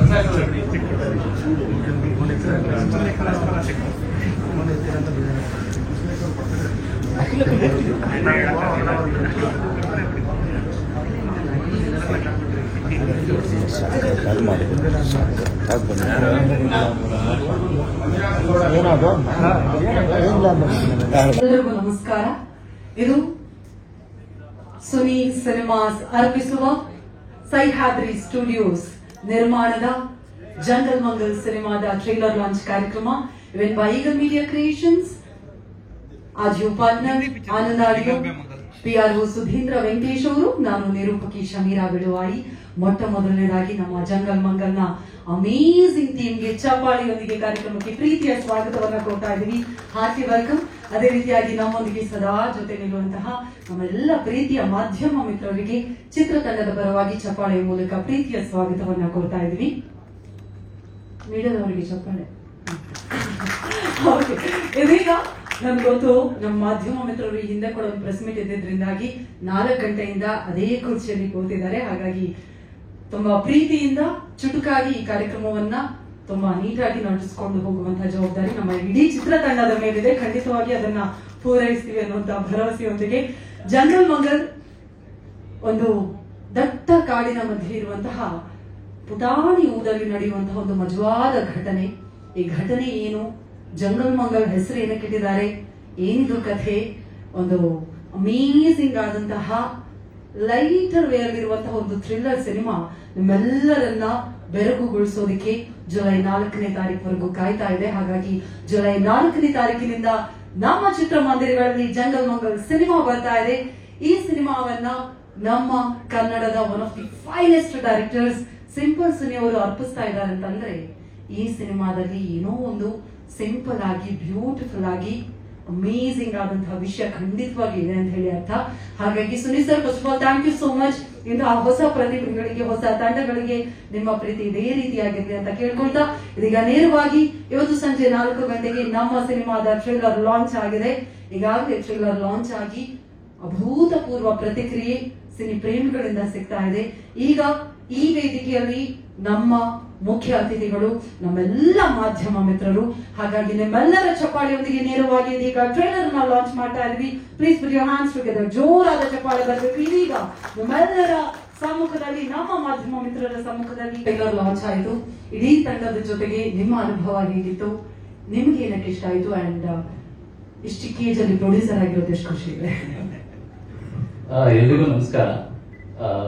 ಎಲ್ಲರಿಗೂ ನಮಸ್ಕಾರ. ಇದು ಸುನಿ ಸಿನಿಮಾಸ್ ಅರ್ಪಿಸುವ ಸಹ್ಯಾದ್ರಿ ಸ್ಟುಡಿಯೋಸ್ ನಿರ್ಮಾಣದ ಜಂಗಲ್ ಮಂಗಲ್ ಸಿನಿಮಾದ ಟ್ರೇಲರ್ ಲಾಂಚ್ ಕಾರ್ಯಕ್ರಮ event by Eagle Media Creations. आज you partner Anand audio PRO Sudhindra Venkatesh ಅವರು, ನಾನು ನಿರೂಪಕಿ ಶಮೀರಾ ಬಿಡುವಾಯಿ. ಮೊಟ್ಟ ಮೊದಲನೇದಾಗಿ ನಮ್ಮ ಜಂಗಲ್ ಮಂಗಲ್ನ ಅಮೇಜಿಂಗ್ ಟೀಮ್ಗೆ ಚಪ್ಪಾಳಿಯೊಂದಿಗೆ ಕಾರ್ಯಕ್ರಮಕ್ಕೆ ಪ್ರೀತಿಯ ಸ್ವಾಗತವನ್ನ ಕೊಡ್ತಾ ಇದ್ದೀವಿ. Hearty welcome. ಅದೇ ರೀತಿಯಾಗಿ ನಮ್ಮೊಂದಿಗೆ ಸದಾ ಜೊತೆ ನಿಲ್ಲುವಂತಹ ನಮ್ಮೆಲ್ಲ ಪ್ರೀತಿಯ ಮಾಧ್ಯಮ ಮಿತ್ರರಿಗೆ ಚಿತ್ರತಂಡದ ಪರವಾಗಿ ಚಪ್ಪಾಳೆಯ ಮೂಲಕ ಪ್ರೀತಿಯ ಸ್ವಾಗತವನ್ನ ಕೊಡ್ತಾ ಇದ್ದೀವಿ. ಮೀಡಿಯಾದವರಿಗೆ ಚಪ್ಪಾಳೆ. ಇದೀಗ ನನ್ಗೆ ಗೊತ್ತು ನಮ್ಮ ಮಾಧ್ಯಮ ಮಿತ್ರರು ಹಿಂದೆ ಕೂಡ ಒಂದು ಪ್ರೆಸ್ ಮೀಟ್ ಇದ್ದಿದ್ರಿಂದಾಗಿ 4 ಗಂಟೆಯಿಂದ ಅದೇ ಕುರ್ಚಿಯಲ್ಲಿ ಕೂತಿದ್ದಾರೆ. ಹಾಗಾಗಿ ತುಂಬಾ ಪ್ರೀತಿಯಿಂದ ಚುಟುಕಾಗಿ ಈ ಕಾರ್ಯಕ್ರಮವನ್ನ ತುಂಬಾ ನೀಟಾಗಿ ನಡೆಸಿಕೊಂಡು ಹೋಗುವಂತಹ ಜವಾಬ್ದಾರಿ ನಮ್ಮ ಇಡೀ ಚಿತ್ರತಂಡದ ಮೇಲಿದೆ. ಖಂಡಿತವಾಗಿ ಅದನ್ನ ಪೂರೈಸ್ತೀವಿ ಅನ್ನುವಂತಹ ಭರವಸೆಯೊಂದಿಗೆ ಜಂಗಲ್ ಮಂಗಲ್ ಒಂದು ದಟ್ಟ ಕಾಡಿನ ಮಧ್ಯೆ ಇರುವಂತಹ ಪುಟಾಣಿ ಊರಲ್ಲಿ ನಡೆಯುವಂತಹ ಒಂದು ಮಜವಾದ ಘಟನೆ. ಈ ಘಟನೆ ಏನು, ಜಂಗಲ್ ಮಂಗಲ್ ಹೆಸರು ಏನಕ್ಕೆ ಇಟ್ಟಿದ್ದಾರೆ, ಏನಿದು ಕಥೆ, ಒಂದು ಅಮೇಸಿಂಗ್ ಆದಂತಹ ಲೈಟರ್ ವೇರ್ ಇರುವಂತಹ ಒಂದು ಥ್ರಿಲ್ಲರ್ ಸಿನಿಮಾ ನಿಮ್ಮೆಲ್ಲರನ್ನ ಬೆರಗುಗೊಳಿಸೋದಕ್ಕೆ ಜುಲೈ 4ನೇ ತಾರೀಕುವರೆಗೂ ಕಾಯ್ತಾ ಇದೆ. ಹಾಗಾಗಿ ಜುಲೈ 4ನೇ ತಾರೀಕಿನಿಂದ ನಮ್ಮ ಚಿತ್ರಮಂದಿರಗಳಲ್ಲಿ ಜಂಗಲ್ ಮಂಗಲ್ ಸಿನಿಮಾ ಬರ್ತಾ ಇದೆ. ಈ ಸಿನಿಮಾವನ್ನ ನಮ್ಮ ಕನ್ನಡದ one of the finest directors simple Suni ಅವರು ಅರ್ಪಿಸ್ತಾ ಇದ್ದಾರೆ ಅಂತಂದ್ರೆ ಈ ಸಿನಿಮಾದಲ್ಲಿ ಏನೋ ಒಂದು ಸಿಂಪಲ್ ಆಗಿ ಬ್ಯೂಟಿಫುಲ್ ಆಗಿ ಅಮೇಸಿಂಗ್ ಆದಂತಹ ವಿಷಯ ಖಂಡಿತವಾಗಿ ಇದೆ ಅಂತ ಹೇಳಿ ಅರ್ಥ. ಹಾಗಾಗಿ Suni sir, first of all thank you so much. ಇಂತಹ ಹೊಸ ಪ್ರತಿಭೆಗಳಿಗೆ, ಹೊಸ ತಂಡಗಳಿಗೆ ನಿಮ್ಮ ಪ್ರೀತಿ ಇದೇ ರೀತಿಯಾಗಿದೆ ಅಂತ ಕೇಳ್ಕೊಳ್ತಾ ಇದೀಗ ನೇರವಾಗಿ ಇವತ್ತು ಸಂಜೆ 4 ಗಂಟೆಗೆ ನಮ್ಮ ಸಿನಿಮಾದ ಟ್ರೇಲರ್ ಲಾಂಚ್ ಆಗಿದೆ. ಈಗಾಗಲೇ ಟ್ರೇಲರ್ ಲಾಂಚ್ ಆಗಿ ಅಭೂತಪೂರ್ವ ಪ್ರತಿಕ್ರಿಯೆ ಸಿನಿ ಪ್ರೇಮಿಗಳಿಂದ ಸಿಗ್ತಾ ಇದೆ. ಈಗ ಈ ವೇದಿಕೆಯಲ್ಲಿ ನಮ್ಮ ಮುಖ್ಯ ಅತಿಥಿಗಳು ನಮ್ಮೆಲ್ಲ ಮಾಧ್ಯಮ ಮಿತ್ರರು. ಹಾಗಾಗಿ ನಿಮ್ಮೆಲ್ಲರ ಚಪ್ಪಾಳೆಯೊಂದಿಗೆ ನೇರವಾಗಿ ಇದೀಗ ಟ್ರೇಲರ್ ನ ಲಾಂಚ್ ಮಾಡ್ತಾ ಇದ್ವಿ. Please put your hands together. ಜೋರಾದ ಚಪ್ಪಾಳೆ ಬರಬೇಕು. ಇದೀಗ ನಿಮ್ಮೆಲ್ಲರ ಸಮ್ಮುಖದಲ್ಲಿ, ನಮ್ಮ ಮಾಧ್ಯಮ ಮಿತ್ರರ ಸಮ್ಮುಖದಲ್ಲಿ ಟ್ರೇಲರ್ ಲಾಂಚ್ ಆಯಿತು. ಇಡೀ ತಂಡದ ಜೊತೆಗೆ ನಿಮ್ಮ ಅನುಭವ ಹೇಗಿತ್ತು, ನಿಮ್ಗೆ ಏನಕ್ಕೆ ಇಷ್ಟ ಆಯ್ತು, ಅಂಡ್ ಇಷ್ಟು ಕೇಜ್ ಅಲ್ಲಿ ಪ್ರೊಡ್ಯೂಸರ್ ಆಗಿರೋದು ಎಷ್ಟು ಖುಷಿ ಇದೆ. ಎಲ್ರಿಗೂ ನಮಸ್ಕಾರ.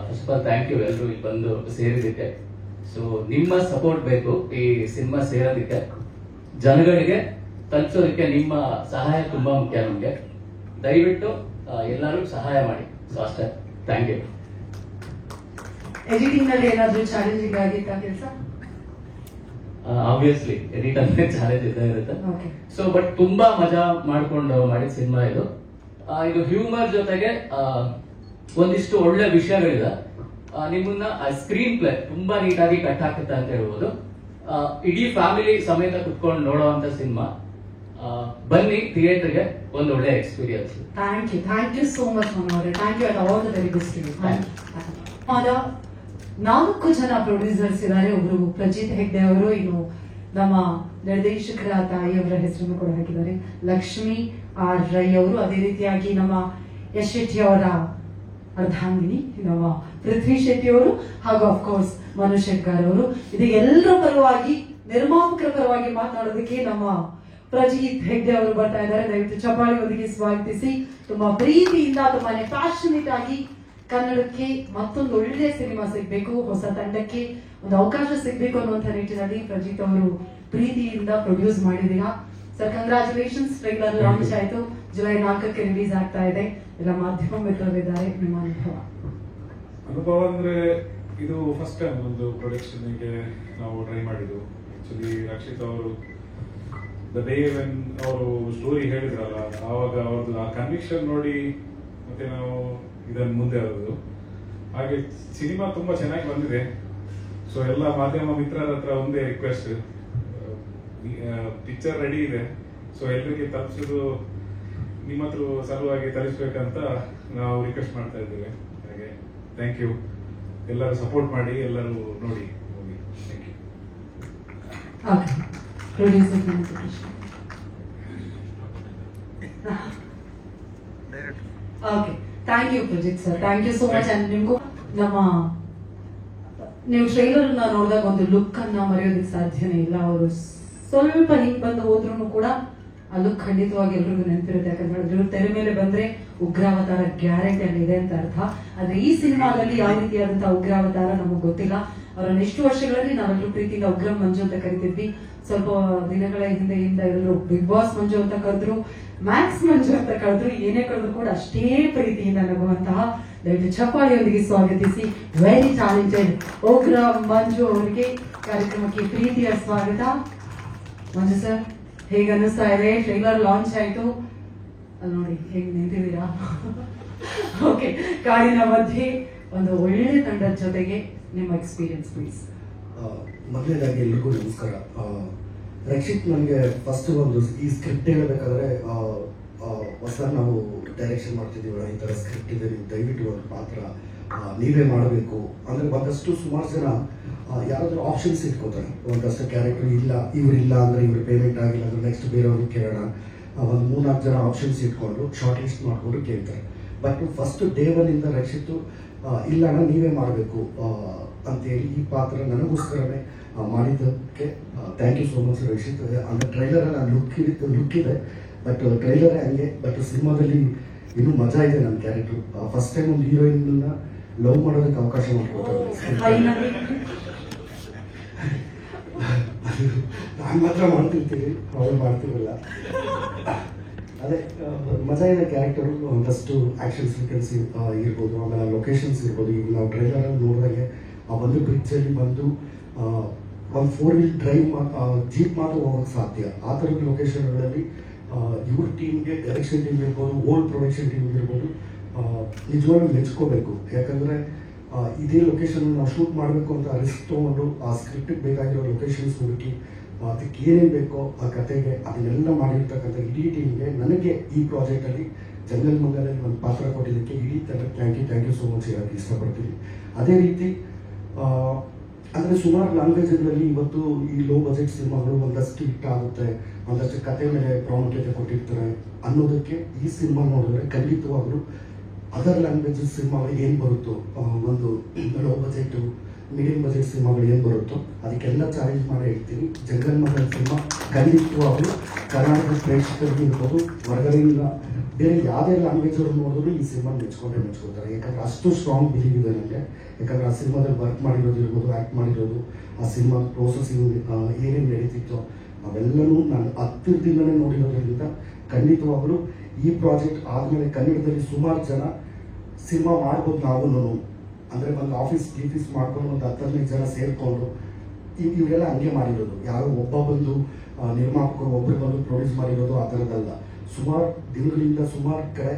First of all thank you ಎಲ್ರು ಇಲ್ಲಿ ಬಂದು ಸೇರಿದ್ದಕ್ಕೆ. ಸೊ ನಿಮ್ಮ ಸಪೋರ್ಟ್ ಬೇಕು ಈ ಸಿನಿಮಾ ಸೇರೋದಕ್ಕೆ, ಜನಗಳಿಗೆ ತಲುಪಿಸೋದಕ್ಕೆ ನಿಮ್ಮ ಸಹಾಯ ತುಂಬಾ ಮುಖ್ಯ ನಮ್ಗೆ. ದಯವಿಟ್ಟು ಎಲ್ಲರೂ ಸಹಾಯ ಮಾಡಿ. ಸೊ ಅಷ್ಟೇ, ಥ್ಯಾಂಕ್ ಯು. ಎಡಿಟಿಂಗ್ ನಲ್ಲಿ ಏನಾದ್ರೂ ಚಾಲೆಂಜಿಂಗ್ ಆಗಿತ್ತಾ ಕೆಲಸ? ಆಬ್ವಿಯಸ್ಲಿ ಎಡಿಟ್ ಅಂದ್ರೆ ಚಾಲೆಂಜ್ ಇದ್ದೇ ಇರುತ್ತೆ. ಸೊ ಬಟ್ ತುಂಬಾ ಮಜಾ ಮಾಡ್ಕೊಂಡು ಮಾಡಿದ ಸಿನಿಮಾ ಇದು. ಇದು ಹ್ಯೂಮರ್ ಜೊತೆಗೆ ಒಂದಿಷ್ಟು ಒಳ್ಳೆ ವಿಷಯಗಳಿದೆ. ನಿಮ್ಮನ್ನ ಸ್ಕ್ರೀನ್ ಪ್ಲೇ ತುಂಬಾ ನೀಟಾಗಿ ಕಟ್ ಹಾಕುತ್ತೆ ಅಂತ ಹೇಳ್ಬೋದು. ಇಡೀ ಫ್ಯಾಮಿಲಿ ಸಮೇತ ಕುತ್ಕೊಂಡು ನೋಡುವಂತ ಸಿನಿಮಾ. ಬನ್ನಿ ಥಿಯೇಟರ್ಗೆ, ಒಂದು ಒಳ್ಳೆ experience. Thank you so much Manohar. Thank you and all the very best to you. 4 ಜನ ಪ್ರೊಡ್ಯೂಸರ್ಸ್ ಇದ್ದಾರೆ. ಒಬ್ರು ಪ್ರಜಿತ್ ಹೆಗ್ಡೆ ಅವರು, ಇನ್ನು ನಮ್ಮ ನಿರ್ದೇಶಕರ ತಾಯಿಯವರ ಹೆಸರನ್ನು ಕೂಡ ಹಾಕಿದ್ದಾರೆ, ಲಕ್ಷ್ಮಿ ಆರ್ ರೈ ಅವರು. ಅದೇ ರೀತಿಯಾಗಿ ನಮ್ಮ ಯಶ್ ಶೆಟ್ಟಿ ಅವರ ಅರ್ಧಾಂಗಿನಿ ನಮ್ಮ ಪೃಥ್ವಿ ಶೆಟ್ಟಿ ಅವರು, ಹಾಗೂ ಅಫ್ಕೋರ್ಸ್ ಮನು ಶೆಟ್ಗಾರ್ ಅವರು. ಇದೀಗ ಎಲ್ಲರ ಪರವಾಗಿ, ನಿರ್ಮಾಪಕರ ಪರವಾಗಿ ಮಾತನಾಡೋದಕ್ಕೆ ನಮ್ಮ ಪ್ರಜಿತ್ ಹೆಗ್ಡೆ ಅವರು ಬರ್ತಾ ಇದ್ದಾರೆ. ದಯವಿಟ್ಟು ಚಪ್ಪಾಳೆಯೊಂದಿಗೆ ಸ್ವಾಗತಿಸಿ. ತುಂಬಾ ಪ್ರೀತಿಯಿಂದ, ತುಂಬಾನೇ ಪ್ಯಾಷನೇಟ್ ಆಗಿ ಕನ್ನಡಕ್ಕೆ ಮತ್ತೊಂದು ಒಳ್ಳೆಯ ಸಿನಿಮಾ ಸಿಗ್ಬೇಕು, ಹೊಸ ತಂಡಕ್ಕೆ ಒಂದು ಅವಕಾಶ ಸಿಗ್ಬೇಕು ಅನ್ನುವಂಥ ನಿಟ್ಟಿನಲ್ಲಿ ಪ್ರಜಿತ್ ಅವರು ಪ್ರೀತಿಯಿಂದ ಪ್ರೊಡ್ಯೂಸ್ ಮಾಡಿದೀರಾ. Sir, congratulations. ಟ್ರೈಲರ್ ಲಾಂಚ್ ಆಯ್ತು, ಜುಲೈ 4ಕ್ಕೆ ರಿಲೀಸ್ ಆಗ್ತಾ ಇದೆ. ಎಲ್ಲ ಮಾಧ್ಯಮ ಮಿತ್ರರಿದ್ದಾರೆ. ನಿಮ್ಮ ಅನುಭವ ಅಂದ್ರೆ ಇದು ಫಸ್ಟ್ ಟೈಮ್ ಒಂದು ಪ್ರೊಡಕ್ಷನ್ ಗೆ ನಾವು ಟ್ರೈ ಮಾಡಿದ್ದು. ಆಕ್ಚುಲಿ ರಕ್ಷಿತ್ ಅವರು ದ ಡೇ ವೆನ್ ಅವರು ಸ್ಟೋರಿ ಹೇಳಿದ್ರಲ್ಲ, ಆವಾಗ ಅವ್ರದ್ದು ಆ ಕನ್ವಿಕ್ಷನ್ ನೋಡಿ ಮತ್ತೆ ನಾವು ಇದನ್ನು ಮುಂದೆ ಆದದ್ದು. ಹಾಗೆ ಸಿನಿಮಾ ತುಂಬಾ ಚೆನ್ನಾಗಿ ಬಂದಿದೆ. ಸೊ ಎಲ್ಲ ಮಾಧ್ಯಮ ಮಿತ್ರರ ಹತ್ರ ಒಂದೇ ರಿಕ್ವೆಸ್ಟ್, ಪಿಕ್ಚರ್ ರೆಡಿ ಇದೆ. ಸೊ ಎಲ್ರಿಗೆ ತಲುಪಿಸೋದು ನಿಮ್ಮ ಹತ್ರ ಸಲುವಾಗಿ ತಲುಪಿಸ್ಬೇಕಂತ ನಾವು ರಿಕ್ವೆಸ್ಟ್ ಮಾಡ್ತಾ ಇದ್ದೇವೆ. ಹಾಗೆ ಥ್ಯಾಂಕ್ ಯು. ಎಲ್ಲರೂ ಸಪೋರ್ಟ್ ಮಾಡಿ, ಎಲ್ಲರೂ ನೋಡಿ. Thank you. Okay producer okay thank you Prajith sir, thank you so much. And ನಿಮ್ಗೂ ನೀವು ಟ್ರೈಲರ್ ನೋಡಿದಾಗ ಒಂದು ಲುಕ್ ಅನ್ನ ಮರೆಯೋದಕ್ಕೆ ಸಾಧ್ಯನೇ ಇಲ್ಲ. ಅವರು ಸ್ವಲ್ಪ ಹಿಂಗ್ ಬಂದು ಹೋದ್ರು ಕೂಡ ಆ ಲುಕ್ ಖಂಡಿತವಾಗಿ ಎಲ್ರಿಗೂ ನೆನಪಿರುತ್ತೆ. ಯಾಕಂದ್ರೆ ಇವ್ರು ತೆರೆ ಮೇಲೆ ಬಂದ್ರೆ ಉಗ್ರಾವತಾರ ಗ್ಯಾರಂಟಿ ಅಲ್ಲಿ ಇದೆ ಅಂತ ಅರ್ಥ. ಆದ್ರೆ ಈ ಸಿನಿಮಾದಲ್ಲಿ ಯಾವ ರೀತಿಯಾದಂತಹ ಉಗ್ರಾವತಾರ ನಮಗ್ ಗೊತ್ತಿಲ್ಲ. ಅವರನ್ನ ಎಷ್ಟು ವರ್ಷಗಳಲ್ಲಿ ನಾವೆಲ್ಲರೂ ಪ್ರೀತಿಯಿಂದ ಉಗ್ರಂ ಮಂಜು ಅಂತ ಕರಿತಿದ್ವಿ. ಸ್ವಲ್ಪ ದಿನಗಳ ಹಿಂದೆ ಎಲ್ಲರೂ ಬಿಗ್ ಬಾಸ್ ಮಂಜು ಅಂತ ಕರೆದ್ರು, ಮ್ಯಾಕ್ಸ್ ಮಂಜು ಅಂತ ಕರೆದ್ರು. ಏನೇ ಕರೆದ್ರು ಕೂಡ ಅಷ್ಟೇ ಪ್ರೀತಿಯಿಂದ ನಗುವಂತಹ ದಯವಿಟ್ಟು ಚಪ್ಪಾಳಿಯೊಂದಿಗೆ ಸ್ವಾಗತಿಸಿ ವೆರಿ ಟ್ಯಾಲೆಂಟೆಡ್ ಉಗ್ರಂ ಮಂಜು ಅವರಿಗೆ ಕಾರ್ಯಕ್ರಮಕ್ಕೆ ಪ್ರೀತಿಯ ಸ್ವಾಗತ. ಮಂಜು ಸರ್, ಹೇಗೆ ಅನ್ನಿಸ್ತಾ ಇದೆ? ಟ್ರೈಲರ್ ಲಾಂಚ್ ಆಯ್ತು, ಅಲ್ಲಿ ನೋಡಿ ಹೇಗೆ ನಿಂತಿದ್ದೀರಾ. ಓಕೆ, ಕಾಡಿನ ಮಧ್ಯೆ ಒಂದು ಒಳ್ಳೆ ತಂಡದ ಜೊತೆಗೆ ನಿಮ್ಮ ಎಕ್ಸ್ಪೀರಿಯನ್ಸ್ ಪ್ಲೀಸ್. ಮೊದಲನೇದಾಗಿ ಎಲ್ರಿಗೂ ನಮಸ್ಕಾರ. ರಕ್ಷಿತ್, ನನಗೆ ಫಸ್ಟ್ ಒಂದು ಈ ಸ್ಕ್ರಿಪ್ಟ್ ಹೇಳಬೇಕಾದ್ರೆ ಹೊಸ ನಾವು ಡೈರೆಕ್ಷನ್ ಮಾಡ್ತಿದ್ದೀವಲ್ಲ, ಈ ಥರ ಸ್ಕ್ರಿಪ್ಟ್ ಇದೆ, ನೀವು ದಯವಿಟ್ಟು ಒಂದು ಪಾತ್ರ ನೀವೇ ಮಾಡಬೇಕು ಅಂದರೆ ಒಂದಷ್ಟು ಸುಮಾರು ಜನ ಯಾರಾದರೂ ಆಪ್ಷನ್ಸ್ ಇಟ್ಕೋತಾರೆ. ಒಂದಷ್ಟು ಕ್ಯಾರೆಕ್ಟರ್ ಇಲ್ಲ, ಇವರಿಲ್ಲ ಅಂದರೆ ಇವ್ರ ಪೇಮೆಂಟ್ ಆಗಿಲ್ಲ ಅಂದರೆ ನೆಕ್ಸ್ಟ್ ಬೇರೆಯವ್ರಿಗೆ ಕೇಳೋಣ, ಒಂದು 3-4 ಜನ ಆಪ್ಷನ್ಸ್ ಇಟ್ಕೊಂಡು ಶಾರ್ಟ್ ಲಿಸ್ಟ್ ಮಾಡಿಕೊಂಡು ಕೇಳ್ತಾರೆ. ಬಟ್ ಫಸ್ಟ್ ಡೇ ಒನ್ನಿಂದ ರಕ್ಷಿತ್ತು ಇಲ್ಲ ಅಣ್ಣ ನೀವೇ ಮಾಡಬೇಕು ಅಂತೇಳಿ ಈ ಪಾತ್ರ ನನಗೋಸ್ಕರನೇ ಮಾಡಿದ್ದಕ್ಕೆ thank you so much Rakshit. ಅಂದರೆ ಟ್ರೈಲರಲ್ಲಿ ಲುಕ್ ಇದೆ, ಬಟ್ ಟ್ರೈಲರೇ ಹಂಗೆ. ಬಟ್ ಸಿನಿಮಾದಲ್ಲಿ ಇನ್ನೂ ಮಜಾ ಇದೆ. ನನ್ನ ಕ್ಯಾರೆಕ್ಟರ್ ಫಸ್ಟ್ ಟೈಮ್ ಒಂದು ಹೀರೋಯಿನ್ನ ಲವ್ ಮಾಡೋದಕ್ಕೆ ಅವಕಾಶ ಮಾಡಿಕೊಡ್ತಾರೆ. ನಾನು ಮಾತ್ರ ಮಾಡ್ತಿರ್ತೀವಿ, ಅವ್ರು ಮಾಡ್ತಿರಲ್ಲ. ಅದೇ ಮಜಾ ಇದೆ ಕ್ಯಾರೆಕ್ಟರು. ಒಂದಷ್ಟು ಆ್ಯಕ್ಷನ್ ಸೀಕ್ವೆನ್ಸ್ ಇರ್ಬೋದು, ಆಮೇಲೆ ಲೊಕೇಶನ್ಸ್ ಇರ್ಬೋದು. ಈಗ ನಾವು ಟ್ರೈಲರಲ್ಲಿ ನೋಡಿದಾಗೆ ಆ ಒಂದು ಬ್ರಿಡ್ಜಲ್ಲಿ ಬಂದು ಒಂದು 4-wheel ಡ್ರೈವ್ ಜೀಪ್ ಮಾತ್ರ ಹೋಗೋಕ್ಕೆ ಸಾಧ್ಯ. ಆ ಥರದ ಲೊಕೇಶನ್ಗಳಲ್ಲಿ ಇವ್ರ ಟೀಮ್ಗೆ, ಡೈರೆಕ್ಷನ್ ಟೀಮ್ ಇರ್ಬೋದು, ಓಲ್ಡ್ ಪ್ರೊಡಕ್ಷನ್ ಟೀಮ್ ಇರ್ಬೋದು, ನಿಜವಾಗ್ಲೂ ಮೆಚ್ಕೋಬೇಕು. ಯಾಕಂದರೆ ಇದೇ ಲೊಕೇಶನ್ ನಾವು ಶೂಟ್ ಮಾಡಬೇಕು ಅಂತ ರಿಸ್ಕ್ ತೊಗೊಂಡು ಆ ಸ್ಕ್ರಿಪ್ಟಿಗೆ ಬೇಕಾಗಿರೋ ಲೊಕೇಶನ್ಸ್ ಹುಡುಕಿ ಅದಕ್ಕೆ ಏನೇನು ಬೇಕೋ ಆ ಕತೆಗೆ ಅದನ್ನೆಲ್ಲ ಮಾಡಿರ್ತಕ್ಕಂಥ ಇಡೀ ಟೀಮ್ಗೆ, ನನಗೆ ಈ ಪ್ರಾಜೆಕ್ಟಲ್ಲಿ ಜಂಗಲ್ ಮಂಗಲಲ್ಲಿ ಒಂದು ಪಾತ್ರ ಕೊಟ್ಟಿದ್ದಕ್ಕೆ ಇಡೀ ಥರ ಥ್ಯಾಂಕ್ ಯು ಸೋ ಮಚ್ ಹೇಳೋಕ್ಕೆ ಇಷ್ಟಪಡ್ತೀನಿ. ಅದೇ ರೀತಿ ಅಂದರೆ ಸುಮಾರು ಲ್ಯಾಂಗ್ವೇಜ್ಗಳಲ್ಲಿ ಇವತ್ತು ಈ ಲೋ ಬಜೆಟ್ ಸಿನಿಮಾಗಳು ಒಂದಷ್ಟು ಹಿಟ್ ಆಗುತ್ತೆ, ಒಂದಷ್ಟು ಕತೆ ಮೇಲೆ ಪ್ರಾಮುಖ್ಯತೆ ಕೊಟ್ಟಿರ್ತಾರೆ ಅನ್ನೋದಕ್ಕೆ ಈ ಸಿನಿಮಾ ನೋಡಿದ್ರೆ ಖಂಡಿತವಾಗ್ಲೂ ಅದರ್ ಲ್ಯಾಂಗ್ವೇಜ್ ಸಿನಿಮಾಗಳು ಏನು ಬರುತ್ತೋ, ಒಂದು ಲೋ ಬಜೆಟು ಮೀಡಿಯಂ ಬಜೆಟ್ ಸಿನಿಮಾಗಳು ಏನು ಬರುತ್ತೋ ಅದಕ್ಕೆಲ್ಲ ಚಾಲೆಂಜ್ ಮಾಡಿ ಹೇಳ್ತೀನಿ. ಜಂಗಲ್ ಮಂಗಲ್ ಸಿನಿಮಾ ಖಂಡಿತವಾಗ್ಲೂ ಕರ್ನಾಟಕದ ಪ್ರೇಕ್ಷಕರಿಗೆ ಇರ್ಬೋದು, ಹೊರಗಡೆಯಿಂದ ಬೇರೆ ಯಾವುದೇ ಲ್ಯಾಂಗ್ವೇಜ್ ಅವರು ನೋಡಿದ್ರು ಈ ಸಿನಿಮಾ ಮೆಚ್ಕೋತಾರೆ. ಯಾಕಂದ್ರೆ ಅಷ್ಟು ಸ್ಟ್ರಾಂಗ್ ಬಿಲೀವ್ ಇದೆ ನನಗೆ. ಯಾಕಂದ್ರೆ ಆ ಸಿನಿಮಾದಲ್ಲಿ ವರ್ಕ್ ಮಾಡಿರೋದು ಇರ್ಬೋದು, ಆ್ಯಕ್ಟ್ ಮಾಡಿರೋದು, ಆ ಸಿನಿಮಾ ಪ್ರೋಸೆಸಿಂಗ್ ಏನೇನು ನಡೀತಿತ್ತೋ ಅವೆಲ್ಲನೂ ನಾನು ಹತ್ತಿರದಿಂದಲೇ ನೋಡಿರೋದ್ರಿಂದ ಖಂಡಿತವಾಗ್ಲೂ ಈ ಪ್ರಾಜೆಕ್ಟ್ ಆದಮೇಲೆ ಕನ್ನಡದಲ್ಲಿ ಸುಮಾರು ಜನ ಸಿನಿಮಾ ಮಾಡ್ಬೋದು. ನಾವು ಅಂದರೆ ಒಂದು ಆಫೀಸ್ ಮಾಡ್ಕೊಂಡು ಒಂದು 10-15 ಜನ ಸೇರಿಕೊಂಡು ಇವರೆಲ್ಲ ಹಂಗೆ ಮಾಡಿರೋದು. ಯಾರೋ ಒಬ್ಬ ಬಂದು ನಿರ್ಮಾಪಕರು ಒಬ್ಬರು ಬಂದು ಪ್ರೊಡ್ಯೂಸ್ ಮಾಡಿರೋದು ಆ ಥರದ್ದಲ್ಲ. ಸುಮಾರು ದಿನಗಳಿಂದ ಸುಮಾರು ಕಡೆ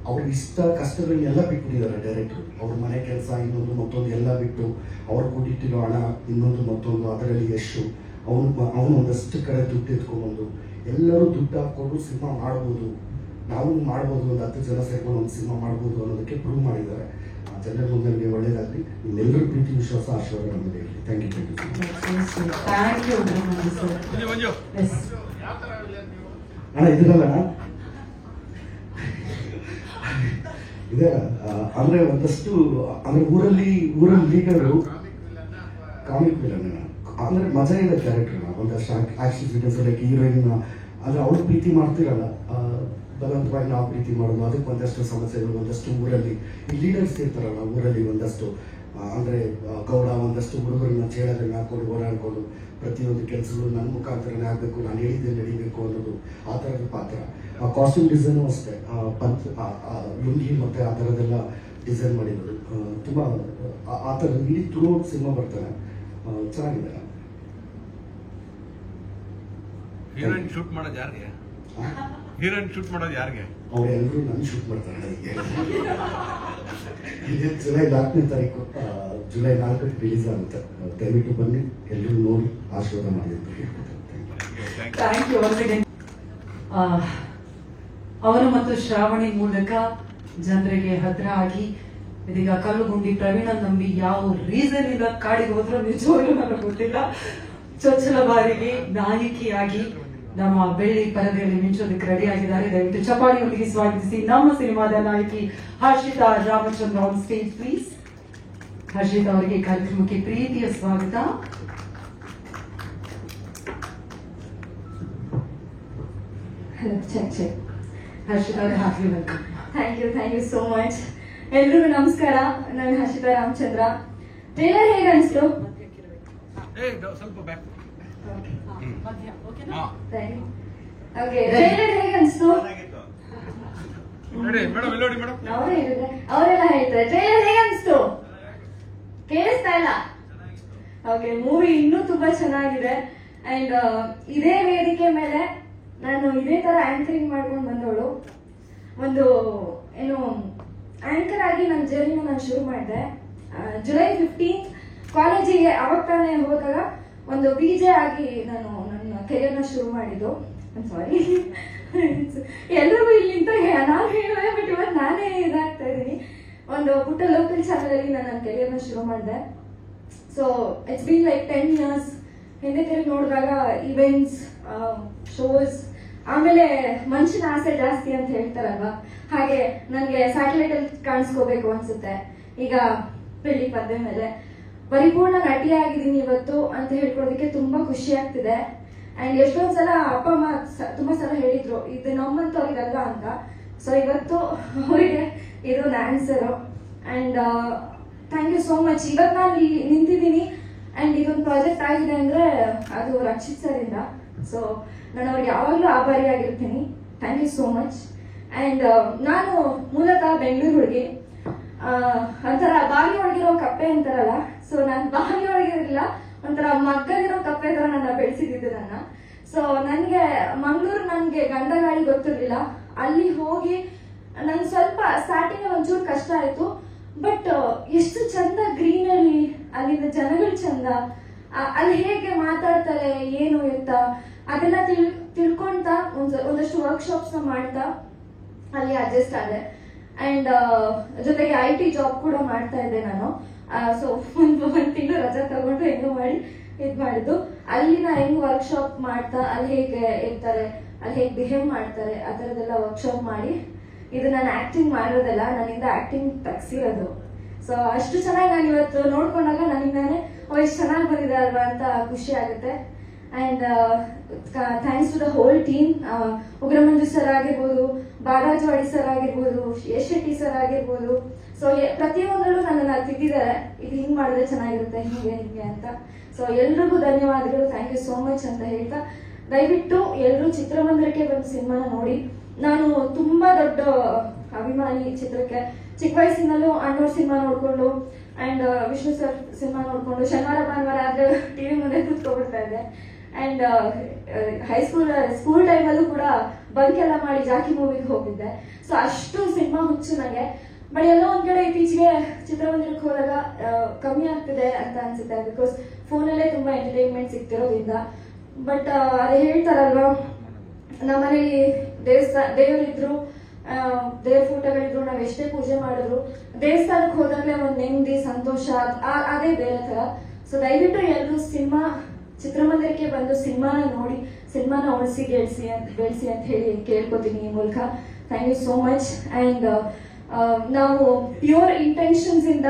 ಅವ್ರ ಇಷ್ಟ ಕಷ್ಟಗಳನ್ನೆಲ್ಲ ಬಿಟ್ಬಿಟ್ಟಿದ್ದಾರೆ ಡೈರೆಕ್ಟ್ರು. ಅವ್ರ ಮನೆ ಕೆಲಸ ಇನ್ನೊಂದು ಮತ್ತೊಂದು ಎಲ್ಲ ಬಿಟ್ಟು ಅವ್ರು ಕೊಟ್ಟಿಟ್ಟಿರೋ ಹಣ ಇನ್ನೊಂದು ಮತ್ತೊಂದು, ಅದರಲ್ಲಿ ಯಶು ಅವನು ಒಂದಷ್ಟು ಕಡೆ ದುಡ್ಡು ಎತ್ಕೊಂಡ್ಬಂದು ಎಲ್ಲರೂ ದುಡ್ಡು ಹಾಕ್ಕೊಂಡು ಸಿನಿಮಾ ಮಾಡ್ಬೋದು, ನಾವು ಮಾಡ್ಬೋದು, ಒಂದು 10 ಜನ ಸೇರ್ಕೊಂಡು ಒಂದು ಸಿನಿಮಾ ಮಾಡ್ಬೋದು ಅನ್ನೋದಕ್ಕೆ ಪ್ರೂವ್ ಮಾಡಿದ್ದಾರೆ. ಜನರ ಮುಂದೆ ಒಳ್ಳೇದಾಗಲಿ. ನಿಮ್ಮೆಲ್ಲರೂ ಪ್ರೀತಿ ವಿಶ್ವಾಸ ಆಶೀರ್ವಾದ ನಮಗೆ ಇರಲಿ. Thank you. ಅಣ್ಣ ಇದನ್ನಲ್ಲ ಇದೆ ಅಂದ್ರೆ ಒಂದಷ್ಟು ಅಂದ್ರೆ ಊರಲ್ಲಿ ಲೀಡರು ಕಾಮಿಕ್ ವಿಲನ್ ಅಂದ್ರೆ ಮಜಾ ಇದೆ ಕ್ಯಾರೆಕ್ಟರ್. ಒಂದಷ್ಟು ಆಕ್ಷನ್ ಸೀಕ್ವೆನ್ಸ್ ಲೈಕ್ ಹೀರೋಯಿನ್ ಅಂದ್ರೆ ಅವ್ರು ಪ್ರೀತಿ ಮಾಡ್ತಿರಲ್ಲ, ಬಲವಂತವಾಗಿ ನಾವು ಪ್ರೀತಿ ಮಾಡೋದು, ಅದಕ್ಕೆ ಒಂದಷ್ಟು ಸಮಸ್ಯೆಗಳು. ಒಂದಷ್ಟು ಊರಲ್ಲಿ ಈ ಲೀಡರ್ಸ್ ಇರ್ತಾರಲ್ಲ ಊರಲ್ಲಿ, ಒಂದಷ್ಟು ಅಂದರೆ ಗೌಡ ಒಂದಷ್ಟು ಹುಡುಗರನ್ನ ಚೇಳಗಳನ್ನ ಹಾಕೊಂಡು ಓಡಾಡ್ಕೊಂಡು ಪ್ರತಿಯೊಂದು ಕೆಲಸಗಳು ನನ್ನ ಮುಖಾಂತರನೇ ಆಗಬೇಕು, ನಾನು ಹೇಳಿದ್ದೆ ನಡಿಬೇಕು ಅನ್ನೋದು ಆ ಥರದ ಪಾತ್ರ. ಆ ಕಾಸ್ಟ್ಯೂಮ್ ಡಿಸೈನು ಅಷ್ಟೇ, ಲುಂಗಿ ಮತ್ತು ಆ ಥರದ್ದೆಲ್ಲ ಡಿಸೈನ್ ಮಾಡಿರೋದು ತುಂಬ ಆ ಥರ ಇಡೀ ತುಳು ಸಿನಿಮಾ ಬರ್ತಾರೆ. ಚೆನ್ನಾಗಿದೆ. ಹೀರೋಯಿನ್ ಶೂಟ್ ಮಾಡೋದು ಯಾರಿಗೆ? ಹೀರೋಯಿನ್ ಶೂಟ್ ಮಾಡೋದು ಯಾರಿಗೆ? ಅವರೆಲ್ಲರೂ ನನ್ನ ಶೂಟ್ ಮಾಡ್ತಾರೆ. ಇದೇ ಜುಲೈ 4ನೇ ತಾರೀಕು, ಜುಲೈ 4ಕ್ಕೆ ರಿಲೀಸ್ ಆಗುತ್ತೆ. ದಯವಿಟ್ಟು ಬನ್ನಿ, ಎಲ್ಲರೂ ನೋಡಿ ಆಶೀರ್ವಾದ ಮಾಡಿ ಅಂತ ಹೇಳ್ಕೊಡ್ತಾರೆ. Thank you. ಅವರು ಮತ್ತು ಶ್ರಾವಣಿ ಮೂಲಕ ಜನರಿಗೆ ಹತ್ರ ಆಗಿ ಇದೀಗ ಕಲ್ಲುಗುಂಡಿ ಪ್ರವೀಣ ನಂಬಿ ಯಾವ ರೀಸನ್ ಇಂದ ಕಾಡಿಗೆ ಹೋದ್ರೂ ನಿಜವಾಗ್ಲೂ ನನಗೆ ಗೊತ್ತಿಲ್ಲ. ಚೊಚ್ಚಲ ಬಾರಿಗೆ ನಾಯಕಿಯಾಗಿ ನಮ್ಮ ಬೆಳ್ಳಿ ಪರದೆಯಲ್ಲಿ ಮಿಂಚೋದಕ್ಕೆ ರೆಡಿ ಆಗಿದ್ದಾರೆ. ದಯವಿಟ್ಟು ಚಪಾಳಿಯೊಂದಿಗೆ ಸ್ವಾಗತಿಸಿ ನಮ್ಮ ಸಿನಿಮಾದ ನಾಯಕಿ Harshitha Ramachandra on stage please. Harshitha ಅವರಿಗೆ ಕಾರ್ಯಕ್ರಮಕ್ಕೆ ಪ್ರೀತಿಯ ಸ್ವಾಗತ. ಹರ್ಷಿತಾ ಅವರೇ heartly welcome. Thank you so much. ಎಲ್ರಿಗೂ ನಮಸ್ಕಾರ. ನಾನು ಹರ್ಷಿತಾ ರಾಮಚಂದ್ರ. ಟ್ರೇಲರ್ ಹೇಗೆ ಅನಿಸ್ತು? ಸ್ವಲ್ಪ ಬ್ಯಾಕ್. ಓಕೆ, ಟ್ರೇಲರ್ ಹೇಗೆ ಅನಿಸ್ತು? ಅವರೆಲ್ಲ ಹೇಳ್ತಾರೆ ಟ್ರೇಲರ್ ಹೇಗೆ ಅನಿಸ್ತು? ಕೇಳಿಸ್ತಾ ಇಲ್ಲ? ಓಕೆ, ಮೂವಿ ಇನ್ನೂ ತುಂಬಾ ಚೆನ್ನಾಗಿದೆ. ಅಂಡ್ ಇದೇ ವೇದಿಕೆ ಮೇಲೆ ನಾನು ಇದೇ ತರ ಆಂಕರಿಂಗ್ ಮಾಡ್ಕೊಂಡು ಬಂದವಳು. ಒಂದು ಏನು ಆಂಕರ್ ಆಗಿ ನನ್ನ ಜರ್ನಿನ ನಾನು ಶುರು ಮಾಡಿದೆ. ಜುಲೈ 15 ಕಾಲೇಜಿಗೆ ಅವಾಗ ತಾನೇ ಹೋದಾಗ ಒಂದು BJ ಆಗಿ ನಾನು ನನ್ನ ಕೆರಿಯರ್ನ ಶುರು ಮಾಡಿದ್ದು. ಸಾರಿ, ಎಲ್ಲರಿಗೂ ಇಲ್ಲಿಂದ ನಾನು ಹೇಳಿದೆ, ಬಟ್ ಇವತ್ತು ನಾನೇ ಇದಾಗ್ತಾ ಇದ್ದೀನಿ. ಒಂದು ಪುಟ್ಟ ಲೋಕಲ್ ಚಾನಲ್ ಅಲ್ಲಿ ನಾನು ನನ್ನ ಕೆರಿಯರ್ನ ಶುರು ಮಾಡಿದೆ. So it's been like 10 years. ಹಿಂದೆ ತಿರುಗಿ ನೋಡಿದಾಗ ಇವೆಂಟ್ಸ್, ಶೋಸ್, ಆಮೇಲೆ ಮನುಷ್ಯನ ಆಸೆ ಜಾಸ್ತಿ ಅಂತ ಹೇಳ್ತಾರಲ್ವಾ, ಹಾಗೆ ನನಗೆ ಸ್ಯಾಟಲೈಟ್ ಅಲ್ಲಿ ಕಾಣಿಸ್ಕೋಬೇಕು ಅನ್ಸುತ್ತೆ. ಈಗ ಬೆಳ್ಳಿ ಪರ್ದೆ ಮೇಲೆ ಪರಿಪೂರ್ಣ ನಟಿಯಾಗಿದ್ದೀನಿ ಇವತ್ತು ಅಂತ ಹೇಳ್ಕೊಳೋದಕ್ಕೆ ತುಂಬಾ ಖುಷಿ ಆಗ್ತಿದೆ. ಅಂಡ್ ಎಷ್ಟೊಂದ್ ಸಲ ಅಪ್ಪ ಅಮ್ಮ ತುಂಬಾ ಸಲ ಹೇಳಿದ್ರು ಇದು ನಮ್ಮಂತವ್ರಿಗಲ್ಲ ಅಂತ. ಸೊ ಇವತ್ತು ಅವರಿಗೆ ಇದು answer. And thank you so much. ಇವತ್ತು ನಾನು ಇಲ್ಲಿ ನಿಂತಿದ್ದೀನಿ ಅಂಡ್ ಇದೊಂದು ಪ್ರಾಜೆಕ್ಟ್ ಆಗಿದೆ ಅಂದ್ರೆ ಅದು ರಕ್ಷಿತ್ ಸರ್ ಇಂದ. ಸೊ ನಾನು ಅವ್ರಿಗೆ ಯಾವಾಗ್ಲೂ ಆಭಾರಿಯಾಗಿರ್ತೀನಿ. Thank you so much. And ನಾನು ಮೂಲತಃ ಬೆಂಗಳೂರು ಹುಡುಗಿ. ಒಂಥರ ಬಾವಿ ಒಳಗಿರೋ ಕಪ್ಪೆ ಅಂತಾರಲ್ಲ, ಸೊ ನಾನು ಬಾವಿ ಒಳಗಿರಲಿಲ್ಲ, ಒಂಥರ ಮಗ್ಗಲಿರೋ ಕಪ್ಪೆ ತರ ನನ್ನ ಬೆಳೆಸಿದ್ದು ನನ್ನ. ಸೊ ನನ್ಗೆ ಮಂಗಳೂರು ನನ್ಗೆ ಗಂಡಗಾಳಿ ಗೊತ್ತಿರ್ಲಿಲ್ಲ. ಅಲ್ಲಿ ಹೋಗಿ ನನ್ ಸ್ವಲ್ಪ ಸ್ಟಾರ್ಟಿಂಗ್ ಒಂಚೂರು ಕಷ್ಟ ಆಯ್ತು. ಬಟ್ ಎಷ್ಟು ಚಂದ ಗ್ರೀನರಿ, ಅಲ್ಲಿನ ಜನಗಳು ಚಂದ, ಅಲ್ಲಿ ಹೇಗೆ ಮಾತಾಡ್ತಾರೆ ಏನು ಎತ್ತ ಅದನ್ನ ತಿಳ್ಕೊಂತ ಒಂದಷ್ಟು ವರ್ಕ್ಶಾಪ್ಸ್ ಮಾಡ್ತಾ ಅಲ್ಲಿ ಅಡ್ಜಸ್ಟ್ ಆದೆ. ಅಂಡ್ ಜೊತೆಗೆ IT ಜಾಬ್ ಕೂಡ ಮಾಡ್ತಾ ಇದ್ದೆ ನಾನು. ಸೊ ಒಂದು ತಿಂಗಳು ರಜಾ ತಗೊಂಡು ಹೆಂಗೋ ಮಾಡಿ ಇದ್ ಮಾಡಿದ್ದು. ಅಲ್ಲಿನ ಹೆಂಗ್ ವರ್ಕ್ಶಾಪ್ ಮಾಡ್ತಾ ಅಲ್ಲಿ ಹೇಗೆ ಇರ್ತಾರೆ, ಅಲ್ಲಿ ಹೇಗೆ ಬಿಹೇವ್ ಮಾಡ್ತಾರೆ, ಆ ತರದೆಲ್ಲ ವರ್ಕ್ಶಾಪ್ ಮಾಡಿ ಇದು ನಾನು ಆಕ್ಟಿಂಗ್ ಮಾಡೋದಲ್ಲ, ನನ್ನಿಂದ ಆಕ್ಟಿಂಗ್ ತಗ್ಸಿರೋದು. ಸೊ ಅಷ್ಟು ಚೆನ್ನಾಗಿ ನಾನು ಇವತ್ತು ನೋಡ್ಕೊಂಡಾಗ ನನಗೆ ಎಷ್ಟು ಚೆನ್ನಾಗಿ ಬಂದಿದೆ ಅಲ್ವಾ ಅಂತ ಖುಷಿ ಆಗುತ್ತೆ. And thanks to the whole team. Ugramanju sir ಆಗಿರ್ಬೋದು, ಬಾಲಾಜವಾಡಿ ಸರ್ ಆಗಿರ್ಬೋದು, ಯಶ್ ಶೆಟ್ಟಿ ಸರ್ ಆಗಿರ್ಬೋದು. ಸೊ ಪ್ರತಿಯೊಂದರಲ್ಲೂ ನನ್ನನ್ನು ತಿದ್ದಿದ್ದಾರೆ, ಇದು ಹಿಂಗ್ ಮಾಡಿದ್ರೆ ಚೆನ್ನಾಗಿರುತ್ತೆ, ಹಿಂಗೆ ಅಂತ. ಸೊ ಎಲ್ರಿಗೂ ಧನ್ಯವಾದಗಳು. ಥ್ಯಾಂಕ್ ಯು ಸೋ ಮಚ್ ಅಂತ ಹೇಳ್ತಾ, ದಯವಿಟ್ಟು ಎಲ್ಲರೂ ಚಿತ್ರಮಂದಿರಕ್ಕೆ ಬಂದು ಸಿನಿಮಾನ ನೋಡಿ. ನಾನು ತುಂಬಾ ದೊಡ್ಡ ಅಭಿಮಾನಿ ಚಿತ್ರಕ್ಕೆ. ಚಿಕ್ಕ ವಯಸ್ಸಿನಲ್ಲೂ ಅಣ್ಣವ್ರ ಸಿನಿಮಾ ನೋಡ್ಕೊಂಡು ಅಂಡ್ ವಿಷ್ಣು ಸರ್ ಸಿನಿಮಾ ನೋಡ್ಕೊಂಡು ಶನಿವಾರ ಭಾನುವಾರ ಆದ್ರೆ ಟಿವಿ ಮುಂದೆ ಕೂತ್ಕೊಬಿಡ್ತಾ ಇದ್ದೆ. ಅಂಡ್ ಸ್ಕೂಲ್ ಟೈಮಲ್ಲೂ ಕೂಡ ಬಂಕ್ ಎಲ್ಲ ಮಾಡಿ ಜಾಕಿ ಮೂವಿಗೆ ಹೋಗಿದ್ದೆ. ಸೊ ಅಷ್ಟು ಸಿನಿಮಾ ಹುಚ್ಚು ನನಗೆ. ಬಟ್ ಎಲ್ಲೋ ಒಂದ್ ಕಡೆ ಇತ್ತೀಚೆಗೆ ಚಿತ್ರಮಂದಿರಕ್ಕೆ ಹೋದಾಗ ಕಮ್ಮಿ ಆಗ್ತಿದೆ ಅಂತ ಅನ್ಸುತ್ತೆ, ಬಿಕಾಸ್ ಫೋನಲ್ಲೇ ತುಂಬಾ ಎಂಟರ್ಟೈನ್ಮೆಂಟ್ ಸಿಗ್ತಿರೋದ್ರಿಂದ. ಬಟ್ ಅದೇ ಹೇಳ್ತಾರಲ್ವಾ, ನಮ್ಮನೇಲಿ ದೇವರಿದ್ರು, ದೇವ್ರ ಫೋಟೋಗಳಿದ್ರು, ನಾವ್ ಎಷ್ಟೇ ಪೂಜೆ ಮಾಡಿದ್ರು ದೇವಸ್ಥಾನಕ್ಕೆ ಹೋದಾಗ್ಲೇ ಒಂದ್ ನೆಮ್ಮದಿ, ಸಂತೋಷ, ಅದೇ ಬೇರೆ ತರ. ಸೊ ದಯವಿಟ್ಟು ಎಲ್ಲರೂ ಚಿತ್ರಮಂದಿರಕ್ಕೆ ಬಂದು ಸಿನಿಮಾನ ನೋಡಿ, ಸಿನಿಮಾನ ಉಳಿಸಿ ಬೆಳೆಸಿ ಅಂತ ಹೇಳಿ ಕೇಳ್ಕೊತೀನಿ ಈ ಮೂಲಕ. Thank you so much. And ನಾವು ಪ್ಯೂರ್ ಇಂಟೆನ್ಷನ್ಸ್ ಇಂದ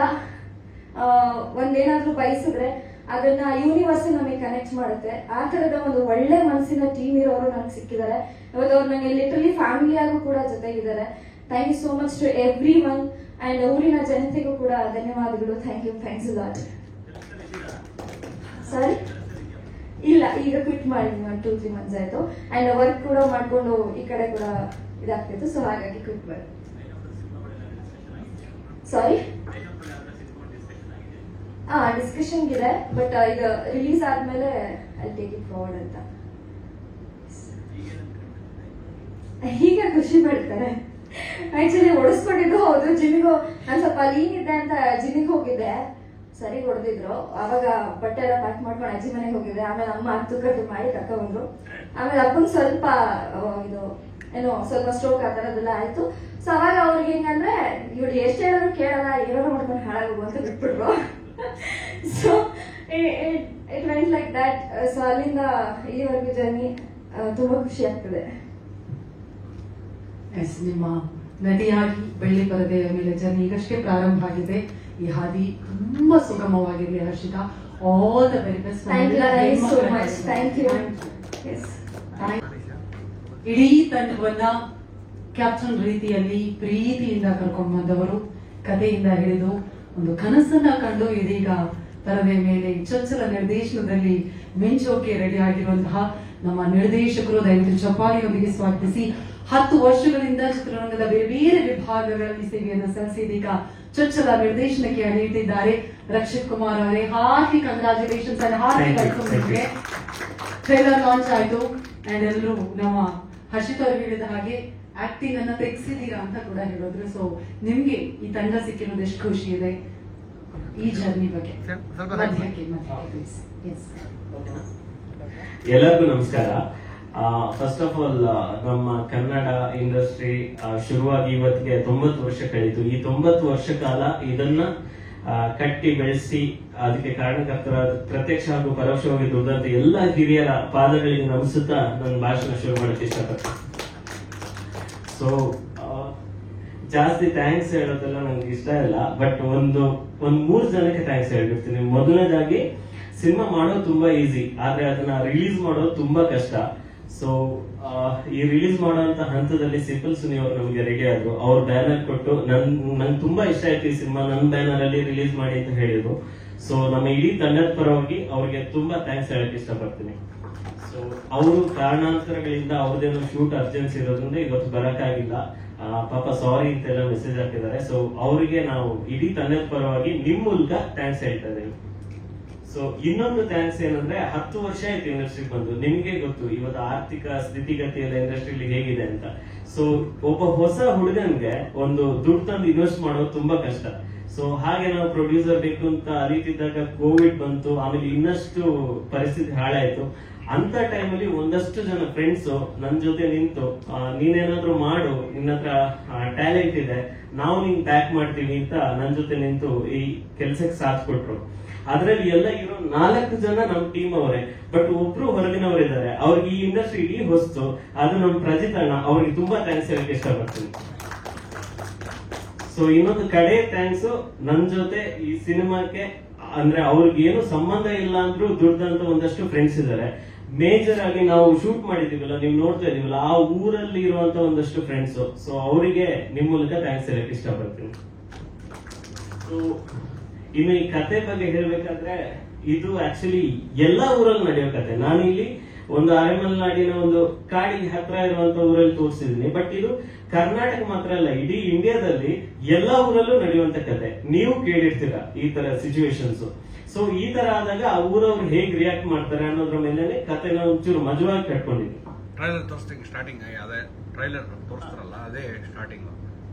ಒಂದೇನಾದ್ರೂ ಬಯಸಿದ್ರೆ ಅದನ್ನ ಯೂನಿವರ್ಸ್ ನಮಗೆ ಕನೆಕ್ಟ್ ಮಾಡುತ್ತೆ. ಆ ತರದ ಒಂದು ಒಳ್ಳೆ ಮನಸ್ಸಿನ ಟೀಮ್ ಇರೋರು ನನಗೆ ಸಿಕ್ಕಿದ್ದಾರೆ. ಇವತ್ತು ಅವ್ರು ನನಗೆ ಲಿಟರಲಿ ಫ್ಯಾಮಿಲಿಯಾಗೂ ಕೂಡ ಜೊತೆಗಿದ್ದಾರೆ. Thank you so much to everyone. And ಊರಿನ ಜನತೆಗೂ ಕೂಡ ಧನ್ಯವಾದಗಳು. Thanks lot. ಸಾರಿ, ಇಲ್ಲ, ಈಗ ಕ್ವಿಟ್ ಮಾಡಿದ್ವಿ, 2-3 months ಆಯ್ತು. ಅಂಡ್ ವರ್ಕ್ ಕೂಡ ಮಾಡ್ಕೊಂಡು ಈ ಕಡೆ ಕೂಡ ಇದಾಗ್ತಿತ್ತು, ಸೊ ಹಾಗಾಗಿ ಕ್ವಿಟ್ ಮಾಡಿ. ಸಾರಿ, ಡಿಸ್ಕಷನ್ ಇದೆ, ಬಟ್ ಇದು ರಿಲೀಸ್ ಆದ್ಮೇಲೆ ಐ ಟೇಕ್ ಇಟ್ ಫಾರ್ವರ್ಡ್ ಅಂತ. ಈಗ ಖುಷಿ ಪಡ್ತಾರೆ. ಆಕ್ಚುಲಿ ಓಡಿಸ್ಕೊಂಡಿದ್ದು ಹೌದು. ಜಿಮ್ಮಿಗೂ ನಾನು ಸ್ವಲ್ಪ ಲೀನ್ ಇದ್ದೆ ಅಂತ ಜಿಮ್ಮಿಗೆ ಹೋಗಿದ್ದೆ, ಸರಿ ಹೊಡೆದಿದ್ರು. ಅವಾಗ ಬಟ್ಟೆ ಎಲ್ಲ ಪ್ಯಾಕ್ ಮಾಡ್ಕೊಂಡು ಅಜ್ಜಿ ಮನೆಗೆ ಹೋಗಿದ್ದೆ. ಆಮೇಲೆ ಅಮ್ಮ ತೂಕಟ್ಟು ಮಾಡಿ ಕರ್ಕೊಂಡ್ಬಂದ್ರು. ಆಮೇಲೆ ಅಪ್ಪಂಗೆ ಸ್ವಲ್ಪ ಇದು ಏನೋ ಸ್ವಲ್ಪ ಸ್ಟ್ರೋಕ್ ಆ ತರದೆಲ್ಲ ಆಯ್ತು. ಸೊ ಅವಾಗ ಅವ್ರಿಗೆ ಹೆಂಗಂದ್ರೆ ಇವ್ರು ಎಷ್ಟು ಹೇಳಿದ್ರು ಕೇಳಲ್ಲ, ಏನೋ ಮಾಡ್ಕೊಂಡು ಹಾಳಾಗೋಗು ಅಂತ ಬಿಟ್ಬಿಟ್ರು. So it went like like that. So ಅಲ್ಲಿಂದ ಇಲ್ಲಿವರೆಗೂ ಜರ್ನಿ ತುಂಬಾ ಖುಷಿ ಆಗ್ತದೆ. ಎಸ್, ನಿಮ್ಮ ನಟಿಯಾಗಿ ಬೆಳ್ಳಿ ಪರದೆಯ ಮೇಲೆ ಜರ್ನಿ ಈಗಷ್ಟೇ ಪ್ರಾರಂಭ ಆಗಿದೆ. ಈ ಹಾದಿ ತುಂಬಾ ಸುಗಮವಾಗಿರಲಿ Harshita. All the very best. Thank you guys so much. Thank you. Yes, ಇಡೀ ತಂಡವನ್ನ ಕ್ಯಾಪ್ಟನ್ ರೀತಿಯಲ್ಲಿ ಪ್ರೀತಿಯಿಂದ ಕರ್ಕೊಂಡು ಬಂದವರು, ಕಥೆಯಿಂದ ಹಿಡಿದು ಒಂದು ಕನಸನ್ನ ಕಂಡು ಇದೀಗ ಪರದೆ ಮೇಲೆ ಚೊಚ್ಚಲ ನಿರ್ದೇಶನದಲ್ಲಿ ಮಿಂಚೋಕೆ ರೆಡಿ ಆಗಿರುವಂತಹ ನಮ್ಮ ನಿರ್ದೇಶಕರು, ದಯವಿಟ್ಟು ಚಪ್ಪಾಳಿಯೊಂದಿಗೆ ಸ್ವಾಗತಿಸಿ. 10 ವರ್ಷಗಳಿಂದ ಚಿತ್ರರಂಗದ ಬೇರೆ ಬೇರೆ ವಿಭಾಗಗಳಲ್ಲಿ ಸೇವೆಯನ್ನು ಸಲ್ಲಿಸಿ ಇದೀಗ ಚೊಚ್ಚಲ ನಿರ್ದೇಶನಕ್ಕೆ ಅಣಿಯುತ್ತಿದ್ದಾರೆ ರಕ್ಷಿತ್ ಕುಮಾರ್ ಅವರೇ. Hearty congratulations and hearty welcome. ನಿಮಗೆ ಟ್ರೈಲರ್ ಲಾಂಚ್ ಆಯ್ತು ಅಂಡ್ ಎಲ್ಲರೂ ನಮ್ಮ ಹರ್ಷಿತ್ ಅವರು ಹೇಳಿದ ಹಾಗೆ ಆಕ್ಟಿಂಗ್ ಅನ್ನ ತೆಗೆಸಿದೀರಾ ಅಂತ ಕೂಡ ಹೇಳಿದ್ರು. ಸೊ ನಿಮ್ಗೆ ಈ ತಂಡ ಸಿಕ್ಕಿರೋದು ಎಷ್ಟು ಖುಷಿ ಇದೆ ಈ ಜರ್ನಿ ಬಗ್ಗೆ? ಮಧ್ಯಕ್ಕೆ please. Yes. ಎಲ್ಲರಿಗೂ ನಮಸ್ಕಾರ. ಫಸ್ಟ್ ಆಫ್ ಆಲ್ ನಮ್ಮ ಕನ್ನಡ ಇಂಡಸ್ಟ್ರಿ ಶುರುವಾಗಿ ಇವತ್ತಿಗೆ 90 ವರ್ಷ ಕಳೀತು. ಈ 90 ವರ್ಷ ಕಾಲ ಇದನ್ನ ಕಟ್ಟಿ ಬೆಳೆಸಿ ಅದಕ್ಕೆ ಕಾರಣಕರ್ತರಾದ ಪ್ರತ್ಯಕ್ಷ ಹಾಗೂ ಪರೋಕ್ಷವಾಗಿ ದುಡಿದಂತ ಎಲ್ಲ ಹಿರಿಯರ ಪಾದಗಳಿಗೆ ನಮಿಸುತ್ತಾ ನನ್ನ ಭಾಷಣ ಶುರು ಮಾಡಕ್ಕೆ ಇಷ್ಟಪಡ್ತೀನಿ. ಸೊ ಜಾಸ್ತಿ ಥ್ಯಾಂಕ್ಸ್ ಹೇಳೋದೆಲ್ಲ ನಂಗೆ ಇಷ್ಟ ಇಲ್ಲ, ಬಟ್ ಒಂದ್ 3 ಜನಕ್ಕೆ ಥ್ಯಾಂಕ್ಸ್ ಹೇಳ್ಬಿಡ್ತೀನಿ. ಮೊದಲನೇದಾಗಿ, ಸಿನಿಮಾ ಮಾಡೋದು ತುಂಬಾ ಈಸಿ, ಆದ್ರೆ ಅದನ್ನ ರಿಲೀಸ್ ಮಾಡೋದು ತುಂಬಾ ಕಷ್ಟ. ಸೊ ಈ ರಿಲೀಸ್ ಮಾಡುವಂತ ಹಂತದಲ್ಲಿ ಸಿಂಪಲ್ ಸುನಿ ಅವರು ನಮಗೆ ರೆಡಿ ಆದ್ರು. ಅವ್ರ ಬ್ಯಾನರ್ ಕೊಟ್ಟು ನಂಗೆ ತುಂಬಾ ಇಷ್ಟ ಆಯ್ತು ಈ ಸಿನಿಮಾ, ನನ್ನ ಬ್ಯಾನರ್ ಅಲ್ಲಿ ರಿಲೀಸ್ ಮಾಡಿ ಅಂತ ಹೇಳಿದ್ರು. ಸೊ ನಮ್ಮ ಇಡೀ ತಂಡದ ಪರವಾಗಿ ಅವ್ರಿಗೆ ತುಂಬಾ ಥ್ಯಾಂಕ್ಸ್ ಹೇಳಕ್ ಇಷ್ಟಪಡ್ತೀನಿ. ಸೊ ಅವರು ಕಾರಣಾಂತರಗಳಿಂದ ಅವ್ರದ್ದೇನೋ ಶೂಟ್ ಅರ್ಜೆನ್ಸಿ ಇರೋದ್ರಿಂದ ಇವತ್ತು ಬರಕ್ಕಾಗಿಲ್ಲ. ಪಾಪ ಸಾರಿ ಅಂತೆಲ್ಲ ಮೆಸೇಜ್ ಹಾಕಿದ್ದಾರೆ. ಸೊ ಅವರಿಗೆ ನಾವು ಇಡೀ ತಂಡದ ಪರವಾಗಿ ನಿಮ್ ಮೂಲಕ ಥ್ಯಾಂಕ್ಸ್ ಹೇಳ್ತಾ ಇದ್ದೀವಿ. ಸೊ ಇನ್ನೊಂದು ಥ್ಯಾಂಕ್ಸ್ ಏನಂದ್ರೆ 10 ವರ್ಷ ಆಯ್ತು ಇಂಡಸ್ಟ್ರಿಗೆ ಬಂದು. ನಿಮ್ಗೆ ಗೊತ್ತು ಇವತ್ತು ಆರ್ಥಿಕ ಸ್ಥಿತಿಗತಿ ಎಲ್ಲ ಇಂಡಸ್ಟ್ರಿಲಿ ಹೇಗಿದೆ ಅಂತ. ಸೊ ಒಬ್ಬ ಹೊಸ ಹುಡುಗನ್ಗೆ ಒಂದು ದುಡ್ಡು ತಂದು ಇನ್ವೆಸ್ಟ್ ಮಾಡೋದು ತುಂಬಾ ಕಷ್ಟ. ಸೊ ಹಾಗೆ ನಾವು ಪ್ರೊಡ್ಯೂಸರ್ ಬೇಕು ಅಂತ ಅರಿತಿದ್ದಾಗ ಕೋವಿಡ್ ಬಂತು, ಆಮೇಲೆ ಇನ್ನಷ್ಟು ಪರಿಸ್ಥಿತಿ ಹಾಳಾಯ್ತು. ಅಂತ ಟೈಮಲ್ಲಿ ಒಂದಷ್ಟು ಜನ ಫ್ರೆಂಡ್ಸ್ ನನ್ ಜೊತೆ ನಿಂತು ನೀನೇನಾದ್ರೂ ಮಾಡು, ನಿನ್ನ ಹತ್ರ ಟ್ಯಾಲೆಂಟ್ ಇದೆ, ನಾವು ನಿಂಗೆ ಬ್ಯಾಕ್ ಮಾಡ್ತೀವಿ ಅಂತ ನನ್ ಜೊತೆ ನಿಂತು ಈ ಕೆಲ್ಸಕ್ಕೆ ಸಾಥ್ ಕೊಟ್ರು. ಅದ್ರಲ್ಲಿ ಎಲ್ಲ ಇರೋ 4 ಜನ ನಮ್ ಟೀಮ್ ಅವರೇ, ಬಟ್ ಒಬ್ರು ಹೊರಗಿನವರಿದ್ದಾರೆ. ಅವ್ರಿಗೆ ಈ ಇಂಡಸ್ಟ್ರಿ ಇಡೀ ಹೊಸ್ತು. ಅದು ನಮ್ ಪ್ರಜಿತ್ ಅಣ್ಣ, ಅವ್ರಿಗೆ ತುಂಬಾ ಥ್ಯಾಂಕ್ಸ್ ಹೇಳಕ್ಕೆ ಇಷ್ಟಪಡ್ತೀನಿ. ಸೊ ಇನ್ನೊಂದು ಕಡೆ ಥ್ಯಾಂಕ್ಸ್ ನನ್ ಜೊತೆ ಈ ಸಿನಿಮಾಕ್ಕೆ, ಅಂದ್ರೆ ಅವ್ರಿಗೆ ಏನು ಸಂಬಂಧ ಇಲ್ಲ ಅಂದ್ರೂ ದುಡ್ದಂತ ಒಂದಷ್ಟು ಫ್ರೆಂಡ್ಸ್ ಇದ್ದಾರೆ. ಮೇಜರ್ ಆಗಿ ನಾವು ಶೂಟ್ ಮಾಡಿದೀವಲ್ಲ, ನೀವು ನೋಡ್ತಾ ಇದೀವಲ್ಲ, ಆ ಊರಲ್ಲಿ ಇರುವಂತ ಒಂದಷ್ಟು ಫ್ರೆಂಡ್ಸ್. ಸೊ ಅವರಿಗೆ ನಿಮ್ ಮೂಲಕ ಥ್ಯಾಂಕ್ಸ್ ಹೇಳಕ್ ಇಷ್ಟಪಡ್ತೀನಿ. ಸೊ ಇನ್ನು ಈ ಕತೆ ಬಗ್ಗೆ ಹೇಳ್ಬೇಕಾದ್ರೆ, ಇದು ಆಕ್ಚುಲಿ ಎಲ್ಲಾ ಊರಲ್ಲಿ ನಡೆಯೋ ಕತೆ. ನಾನಿಲ್ಲಿ ಒಂದು ಅರೆಮಲೆನಾಡಿನ ಒಂದು ಕಾಡಿಗೆ ಹತ್ರ ಇರುವಂತ ಊರಲ್ಲಿ ತೋರಿಸಿದೀನಿ, ಬಟ್ ಇದು ಕರ್ನಾಟಕ ಮಾತ್ರ ಅಲ್ಲ, ಇಡೀ ಇಂಡಿಯಾದಲ್ಲಿ ಎಲ್ಲಾ ಊರಲ್ಲೂ ನಡೆಯುವಂತ ಕತೆ. ನೀವು ಕೇಳಿರ್ತೀರಾ ಈ ತರ ಸಿಚುವೇಶನ್ಸ್. ಸೊ ಈ ತರ ಆದಾಗ ಆ ಊರವ್ರು ಹೇಗ್ ರಿಯಾಕ್ಟ್ ಮಾಡ್ತಾರೆ ಅನ್ನೋದ್ರ ಮೇಲೆ ಕತೆನ ಒಂಚೂರು ಮಜವಾಗಿ ಕಟ್ಕೊಂಡಿದ್ವಿ. ಟ್ರೈಲರ್ ತೋರಿಸ್ತೀನಿ, ಸ್ಟಾರ್ಟಿಂಗ್ ಅದೇ ಟ್ರೈಲರ್ ತೋರಿಸ್ತಾರಲ್ಲ ಅದೇ ಸ್ಟಾರ್ಟಿಂಗ್.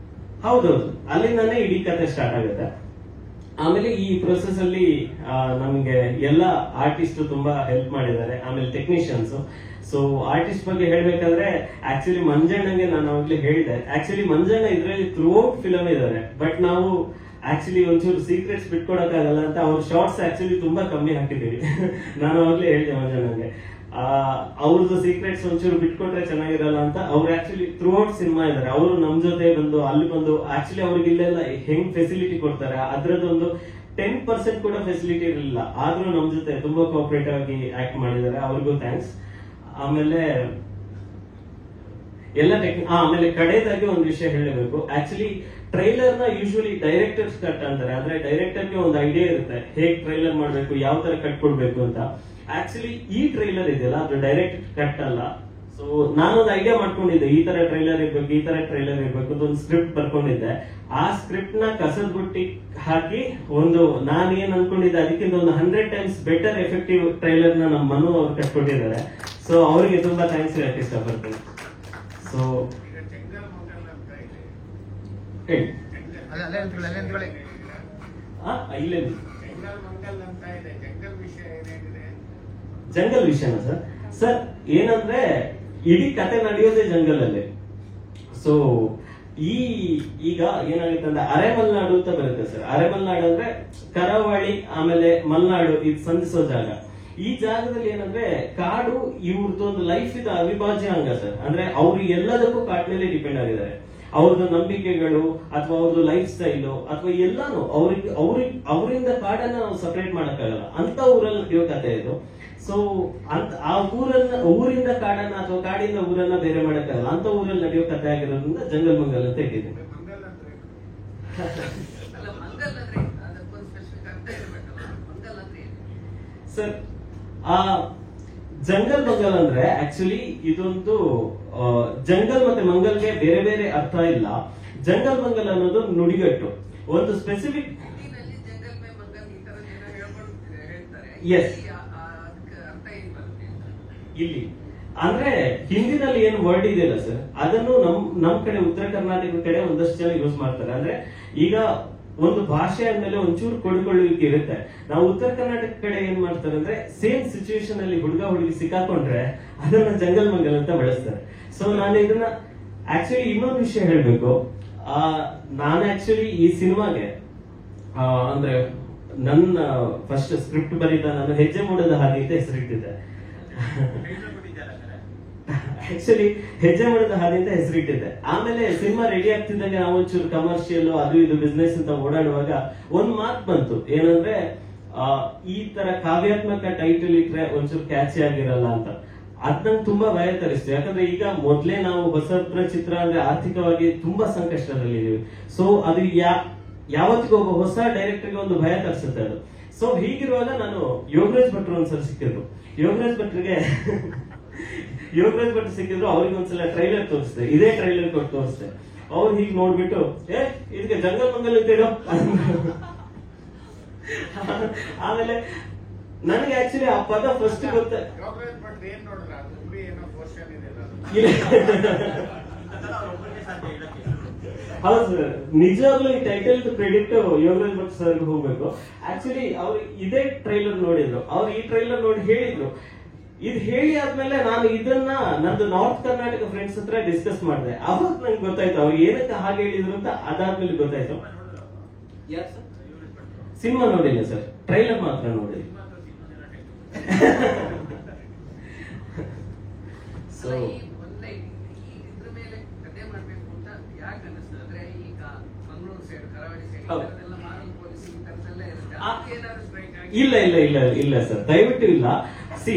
ಹೌದೌದು, ಅಲ್ಲಿಂದಾನೇ ಇಡೀ ಕತೆ ಸ್ಟಾರ್ಟ್ ಆಗುತ್ತೆ. ಆಮೇಲೆ ಈ ಪ್ರೊಸೆಸ್ ಅಲ್ಲಿ ನಮ್ಗೆ ಎಲ್ಲ ಆರ್ಟಿಸ್ಟ್ ತುಂಬಾ ಹೆಲ್ಪ್ ಮಾಡಿದ್ದಾರೆ, ಆಮೇಲೆ ಟೆಕ್ನಿಷಿಯನ್ಸ್. ಸೊ ಆರ್ಟಿಸ್ಟ್ ಬಗ್ಗೆ ಹೇಳ್ಬೇಕಾದ್ರೆ ಆಕ್ಚುಲಿ ಮಂಜಣ್ಣಗೆ ನಾನು ಅವಾಗ್ಲೇ ಹೇಳಿದೆ. ಆಕ್ಚುಲಿ ಮಂಜಣ್ಣ ಇದ್ರಲ್ಲಿ ಥ್ರೂಔಟ್ ಫಿಲಮ್ ಇದ್ದಾರೆ, ಬಟ್ ನಾವು ಆಕ್ಚುಲಿ ಒಂಚೂರು ಸೀಕ್ರೆಟ್ಸ್ ಬಿಟ್ಕೊಡಕ್ಕಾಗಲ್ಲ ಅಂತ ಅವ್ರ ಶಾರ್ಟ್ಸ್ ಆಕ್ಚುಲಿ ತುಂಬಾ ಕಮ್ಮಿ ಹಾಕಿದ್ದೀವಿ. ನಾನು ಅವಾಗ್ಲೇ ಹೇಳಿದೆ ಮಂಜಣ್ಣಗೆ, ಅವ್ರದ್ದು ಸೀಕ್ರೆಟ್ಸ್ ಒಂಚೂರು ಬಿಟ್ಕೊಟ್ರೆ ಚೆನ್ನಾಗಿರಲ್ಲ ಅಂತ. ಅವ್ರು ಆಕ್ಚುಲಿ ಥ್ರೂಔಟ್ ಸಿನಿಮಾ ಇದಾರೆ. ಅವರು ನಮ್ ಜೊತೆ ಬಂದು ಅಲ್ಲಿ ಬಂದು ಆಕ್ಚುಲಿ ಅವ್ರಿಗೆ ಇಲ್ಲೆಲ್ಲ ಹೆಂಗ್ ಫೆಸಿಲಿಟಿ ಕೊಡ್ತಾರೆ ಅದ್ರದ್ದೊಂದು 10% ಕೂಡ ಫೆಸಿಲಿಟಿ ಇರಲಿಲ್ಲ, ಆದ್ರೂ ನಮ್ ಜೊತೆ ತುಂಬಾ ಕೋಆಪರೇಟಿವ್ ಆಗಿ ಆಕ್ಟ್ ಮಾಡಿದ್ದಾರೆ. ಅವ್ರಿಗೂ ಥ್ಯಾಂಕ್ಸ್. ಆಮೇಲೆ ಎಲ್ಲ ಆಮೇಲೆ ಕಡೆದಾಗಿ ಒಂದು ವಿಷಯ ಹೇಳಬೇಕು. ಆಕ್ಚುಲಿ ಟ್ರೈಲರ್ ನ ಯೂಶುವಲಿ ಡೈರೆಕ್ಟರ್ಸ್ ಕಟ್ ಅಂತಾರೆ. ಅಂದ್ರೆ ಡೈರೆಕ್ಟರ್ಗೆ ಒಂದು ಐಡಿಯಾ ಇರುತ್ತೆ ಹೇಗ್ ಟ್ರೈಲರ್ ಮಾಡ್ಬೇಕು, ಯಾವ ತರ ಕಟ್ ಕೊಡ್ಬೇಕು ಅಂತ. ಆಕ್ಚುಲಿ ಈ ಟ್ರೈಲರ್ ಇದೆಯಲ್ಲ, ಅದು ಡೈರೆಕ್ಟ್ ಕಟ್ ಅಲ್ಲ. ಸೊ ನಾನೊಂದು ಐಡಿಯಾ ಮಾಡ್ಕೊಂಡಿದ್ದೆ, ಈ ತರ ಟ್ರೈಲರ್ ಇರ್ಬೇಕು, ಈ ತರ ಟ್ರೈಲರ್ ಇರ್ಬೇಕು ಅಂತ ಒಂದು ಸ್ಕ್ರಿಪ್ಟ್ ಬರ್ಕೊಂಡಿದ್ದೆ. ಆ ಸ್ಕ್ರಿಪ್ಟ್ ನ ಕಸದ ಬುಟ್ಟಿ ಹಾಕಿ ಒಂದು ನಾನು ಏನ್ ಅನ್ಕೊಂಡಿದ್ದೆ ಅದಕ್ಕಿಂತ ಒಂದು 100 times ಬೆಟರ್ ಎಫೆಕ್ಟಿವ್ ಟ್ರೈಲರ್ ನ ನಮ್ಮ ಮನು ಅವ್ರು ಕಟ್ಕೊಟ್ಟಿದ್ದಾರೆ. ಸೊ ಅವರಿಗೆ ತುಂಬಾ ಥ್ಯಾಂಕ್ಸ್ ಹೇಳಕ್ ಇಷ್ಟಪಡ್ತೀನಿ. ಸೊ ಇಲ್ಲೇ ಜಂಗಲ್ ವಿಷಯನ ಸರ್ ಏನಂದ್ರೆ ಇಡೀ ಕತೆ ನಡೆಯೋದೇ ಜಂಗಲ್ ಅಲ್ಲಿ. ಸೊ ಈಗ ಏನಾಗುತ್ತೆ ಅಂದ್ರೆ ಅರೆಮಲೆನಾಡು ಅಂತ ಬರುತ್ತೆ ಸರ್. ಅರೆಮಲೆನಾಡು ಅಂದ್ರೆ ಕರಾವಳಿ ಆಮೇಲೆ ಮಲೆನಾಡು ಇದು ಸಂಧಿಸೋ ಜಾಗ. ಈ ಜಾಗದಲ್ಲಿ ಏನಂದ್ರೆ ಕಾಡು ಇವ್ರದ್ದೊಂದು ಲೈಫ್ ಇದ ಅವಿಭಾಜ್ಯ ಅಂಗ ಸರ್. ಅಂದ್ರೆ ಅವ್ರು ಎಲ್ಲದಕ್ಕೂ ಕಾಡ್ ಮೇಲೆ ಡಿಪೆಂಡ್ ಆಗಿದ್ದಾರೆ. ಅವ್ರದ್ದು ನಂಬಿಕೆಗಳು ಅಥವಾ ಅವ್ರದ್ದು ಲೈಫ್ ಸ್ಟೈಲು ಅಥವಾ ಎಲ್ಲಾನು ಅವರಿಂದ ಕಾಡನ್ನ ನಾವು ಸಪರೇಟ್ ಮಾಡಕ್ಕಾಗಲ್ಲ. ಅಂತ ಊರಲ್ಲಿ ನಡೆಯೋ ಕಥೆ ಇದು. ಸೊ ಅಂತ ಆ ಊರಿಂದ ಕಾಡನ್ನ ಅಥವಾ ಕಾಡಿಂದ ಊರನ್ನ ಬೇರೆ ಮಾಡಕ್ಕಾಗಲ್ಲ. ಅಂತ ಊರಲ್ಲಿ ನಡೆಯೋ ಕಥೆ ಆಗಿರೋದ್ರಿಂದ ಜಂಗಲ್ ಮಂಗಲ್ ಅಂತ ಇಟ್ಟಿದ್ದೀನಿ. ಸರ್, ಆ ಜಂಗಲ್ ಮಂಗಲ್ ಅಂದ್ರೆ ಆಕ್ಚುಲಿ ಇದೊಂದು ಜಂಗಲ್ ಮತ್ತೆ ಮಂಗಲ್ಗೆ ಬೇರೆ ಬೇರೆ ಅರ್ಥ ಇಲ್ಲ. ಜಂಗಲ್ ಮಂಗಲ್ ಅನ್ನೋದು ನುಡಿಗಟ್ಟು, ಒಂದು ಸ್ಪೆಸಿಫಿಕ್. ಎಸ್, ಇಲ್ಲಿ ಅಂದ್ರೆ ಹಿಂದಿನಲ್ಲಿ ಏನು ವರ್ಡ್ ಇದೆಯಲ್ಲ ಸರ್, ಅದನ್ನು ನಮ್ ಕಡೆ ಉತ್ತರ ಕರ್ನಾಟಕದ ಕಡೆ ಒಂದಷ್ಟು ಜನ ಯೂಸ್ ಮಾಡ್ತಾರೆ. ಅಂದ್ರೆ ಈಗ ಒಂದು ಭಾಷೆ ಅಂದ್ಮೇಲೆ ಒಂಚೂರು ಕೊಡುಕೊಳ್ಳುವಿಕೆ ಇರುತ್ತೆ. ನಾವು ಉತ್ತರ ಕರ್ನಾಟಕ ಕಡೆ ಏನ್ ಮಾಡ್ತಾರೆ ಅಂದ್ರೆ ಸೇಮ್ ಸಿಚುವೇಶನ್ ಅಲ್ಲಿ ಹುಡುಗಿ ಸಿಕ್ಕಾಕೊಂಡ್ರೆ ಅದನ್ನ ಜಂಗಲ್ ಮಂಗಲ್ ಅಂತ ಬಳಸ್ತಾರೆ. ಸೊ ನಾನು ಇದನ್ನ ಆಕ್ಚುಲಿ ಇನ್ನೊಂದು ವಿಷಯ ಹೇಳ್ಬೇಕು. ನಾನು ಆಕ್ಚುಲಿ ಈ ಸಿನಿಮಾಗೆ ಅಂದ್ರೆ ನನ್ನ ಫಸ್ಟ್ ಸ್ಕ್ರಿಪ್ಟ್ ಬರೀತ ನಾನು ಹೆಜ್ಜೆ ಮೂಡದ ಹಾಗೆ ಅಂತ ಹೆಸರಿಟ್ಟಿದ್ದೆ. ಆಕ್ಚುಲಿ ಹೆಜ್ಜೆ ಮೂಡದ ಹಾಗೆ ಅಂತ ಹೆಸರಿಟ್ಟಿದ್ದೆ. ಆಮೇಲೆ ಸಿನಿಮಾ ರೆಡಿ ಆಗ್ತಿದ್ದಾಗ ನಾವು ಒಂಚೂರು ಕಮರ್ಷಿಯಲ್ ಅದು ಇದು ಬಿಸ್ನೆಸ್ ಅಂತ ಓಡಾಡುವಾಗ ಒಂದ್ ಮಾತು ಬಂತು, ಏನಂದ್ರೆ ಈ ತರ ಕಾವ್ಯಾತ್ಮಕ ಟೈಟಲ್ ಇಟ್ರೆ ಒಂಚೂರು ಕ್ಯಾಚಿ ಆಗಿರಲ್ಲ ಅಂತ. ಅದ್ ನಂಗೆ ತುಂಬಾ ಭಯ ತರಿಸ್ತು. ಯಾಕಂದ್ರೆ ಈಗ ಮೊದ್ಲೇ ನಾವು ಬಸವಪುರ ಚಿತ್ರ ಅಂದ್ರೆ ಆರ್ಥಿಕವಾಗಿ ತುಂಬಾ ಸಂಕಷ್ಟದಲ್ಲಿ ಇದೀವಿ. ಸೊ ಅದು ಯಾವತ್ತಿಗೂ ಒಬ್ಬ ಹೊಸ ಡೈರೆಕ್ಟರ್ಗೆ ಒಂದು ಭಯ ತರಿಸುತ್ತೆ ಅದು. ಸೊ ಹೀಗಿರುವಾಗ ನಾನು ಯೋಗರಾಜ್ ಭಟ್ರು ಒಂದ್ಸಲ ಸಿಕ್ಕಿದ್ರು. ಯೋಗರಾಜ್ ಭಟ್ರು ಸಿಕ್ಕಿದ್ರು. ಅವ್ರಿಗೆ ಒಂದ್ಸಲ ಟ್ರೈಲರ್ ತೋರಿಸ್ದೆ, ಇದೇ ಟ್ರೈಲರ್ ಕೊಟ್ಟು ತೋರಿಸ್ದೆ. ಅವ್ರು ಹೀಗೆ ನೋಡ್ಬಿಟ್ಟು ಇದಕ್ಕೆ ಜಂಗಲ್ ಮಂಗಲ್ ಅಂತ ಇಡೋ. ಆಮೇಲೆ ನನಗೆ ಆಕ್ಚುಲಿ ಆ ಪದ ಫಸ್ಟ್ ಗೊತ್ತ. ಹೌದು ಸರ್, ನಿಜವಾಗ್ಲೂ ಈ title credit Yogaraj Bhat sir ಹೋಗ್ಬೇಕು. ಆಕ್ಚುಲಿ ಅವ್ರು ಇದೇ ಟ್ರೈಲರ್ ನೋಡಿದ್ರು. ಅವ್ರು ಈ ಟ್ರೈಲರ್ ನೋಡಿ ಹೇಳಿದ್ರು. ಇದು ಹೇಳಿ ಆದ್ಮೇಲೆ ನಾನು ಇದನ್ನ ನಂದು ನಾರ್ತ್ ಕರ್ನಾಟಕ ಫ್ರೆಂಡ್ಸ್ ಹತ್ರ ಡಿಸ್ಕಸ್ ಮಾಡಿದೆ. ಅವಾಗ ನಂಗೆ ಗೊತ್ತಾಯ್ತು ಅವ್ರು ಏನಕ್ಕೆ ಹಾಗೆ ಹೇಳಿದ್ರು ಅಂತ. ಅದಾದ್ಮೇಲೆ ಗೊತ್ತಾಯ್ತು. ಸಿನಿಮಾ ನೋಡಿಲ್ಲ ಸರ್, ಟ್ರೈಲರ್ ಮಾತ್ರ ನೋಡಿಲ್ಲ. ಸೊ ಇಲ್ಲ ಸರ್, ದಯವಿಟ್ಟು ಇಲ್ಲ. ಸಿ,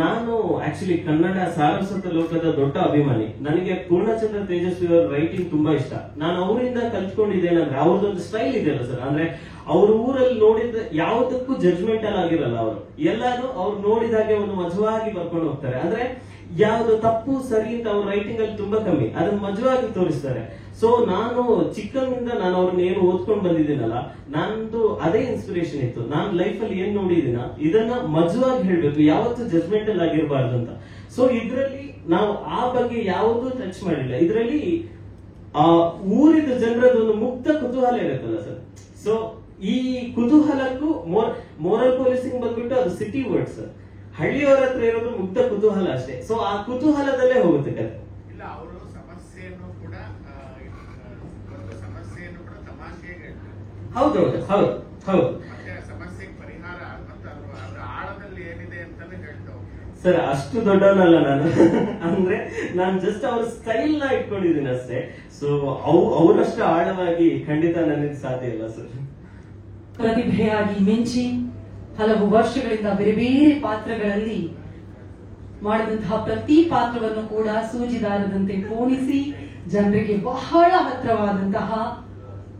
ನಾನು ಆಕ್ಚುಲಿ ಕನ್ನಡ ಸಾರಸ್ವತ ಲೋಕದ ದೊಡ್ಡ ಅಭಿಮಾನಿ. ನನಗೆ ಪೂರ್ಣಚಂದ್ರ ತೇಜಸ್ವಿ ಅವರ ರೈಟಿಂಗ್ ತುಂಬಾ ಇಷ್ಟ. ನಾನು ಅವರಿಂದ ಕಲ್ತ್ಕೊಂಡಿದ್ದೇನಂದ್ರೆ ಅವ್ರದ್ದೊಂದು ಸ್ಟೈಲ್ ಇದೆಯಲ್ಲ ಸರ್, ಅಂದ್ರೆ ಅವ್ರ ಊರಲ್ಲಿ ನೋಡಿದ ಯಾವುದಕ್ಕೂ ಜಡ್ಜ್ಮೆಂಟಲ್ ಆಗಿರಲ್ಲ. ಅವರು ಎಲ್ಲಾನು ಅವ್ರು ನೋಡಿದಾಗೆ ಒಂದು ಮಜವಾಗಿ ಬರ್ಕೊಂಡು ಹೋಗ್ತಾರೆ. ಅಂದ್ರೆ ಯಾವ್ದು ತಪ್ಪು ಸರಿ ಅಂತ ಅವ್ರ ರೈಟಿಂಗ್ ಅಲ್ಲಿ ತುಂಬಾ ಕಮ್ಮಿ, ಅದನ್ನ ಮಜವಾಗಿ ತೋರಿಸ್ತಾರೆ. ಸೊ ನಾನು ಚಿಕ್ಕಂದಿಂದ ನಾನು ಅವ್ರನ್ನ ಏನು ಓದ್ಕೊಂಡ್ ಬಂದಿದ್ದೀನಲ್ಲ, ನಂದು ಅದೇ ಇನ್ಸ್ಪಿರೇಷನ್ ಇತ್ತು. ನಾನು ಲೈಫ್ ಅಲ್ಲಿ ಏನ್ ನೋಡಿದಿನ ಇದನ್ನ ಮಜವಾಗಿ ಹೇಳ್ಬೇಕು, ಯಾವತ್ತೂ ಜಡ್ಜ್ಮೆಂಟಲ್ ಆಗಿರಬಾರ್ದು ಅಂತ. ಸೊ ಇದ್ರಲ್ಲಿ ನಾವು ಆ ಬಗ್ಗೆ ಯಾವುದೂ ಟಚ್ ಮಾಡಿಲ್ಲ. ಇದರಲ್ಲಿ ಊರಿದ ಜನರದ್ದು ಒಂದು ಮುಕ್ತ ಕುತೂಹಲ ಇರುತ್ತಲ್ಲ ಸರ್. ಸೊ ಈ ಕುತೂಹಲಕ್ಕೂ ಮೋರಲ್ ಪೊಲೀಸಿಂಗ್ ಬಂದ್ಬಿಟ್ಟು ಅದು ಸಿಟಿ ವರ್ಡ್ ಸರ್. ಹಳ್ಳಿಯವರ ಹತ್ರ ಇರೋದು ಮುಕ್ತ ಕುತೂಹಲ ಅಷ್ಟೇ. ಸೊ ಆ ಕುತೂಹಲದಲ್ಲೇ ಹೋಗುತ್ತೆ ಕತೆ. ಇಲ್ಲ, ಅವರು ಸಮಸ್ಯೆಯನ್ನು ಕೂಡ ತಮಾಷೆಗೆ ಹೌದೌದು ಹೌದು ಹೌದು ಮತ್ತೆ ಸಮಸ್ಯೆಗೆ ಪರಿಹಾರ ಮತ್ತೆ ಅದರ ಆಳದಲ್ಲಿ ಏನಿದೆ ಅಂತಾನೆ ಹೇಳ್ತಾವ್ ಸರ್. ಅಷ್ಟು ದೊಡ್ಡವನಲ್ಲ ನಾನು. ಅಂದ್ರೆ ನಾನು ಜಸ್ಟ್ ಅವ್ರ ಸ್ಟೈಲ್ ನ ಇಟ್ಕೊಂಡಿದ್ದೀನಿ ಅಷ್ಟೇ. ಸೊ ಅವರಷ್ಟು ಆಳವಾಗಿ ಖಂಡಿತ ನನಗೆ ಸಾಧ್ಯ ಇಲ್ಲ ಸರ್. ಪ್ರತಿಭೆಯಾಗಿ ಮಿಂಚಿ ಹಲವು ವರ್ಷಗಳಿಂದ ಬೇರೆ ಬೇರೆ ಪಾತ್ರಗಳಲ್ಲಿ ಮಾಡಿದಂತಹ ಪ್ರತಿ ಪಾತ್ರವನ್ನು ಕೂಡ ಸೂಜಿದಾರದಂತೆ ಪೋಣಿಸಿ ಜನರಿಗೆ ಬಹಳ ಹತ್ರವಾದಂತಹ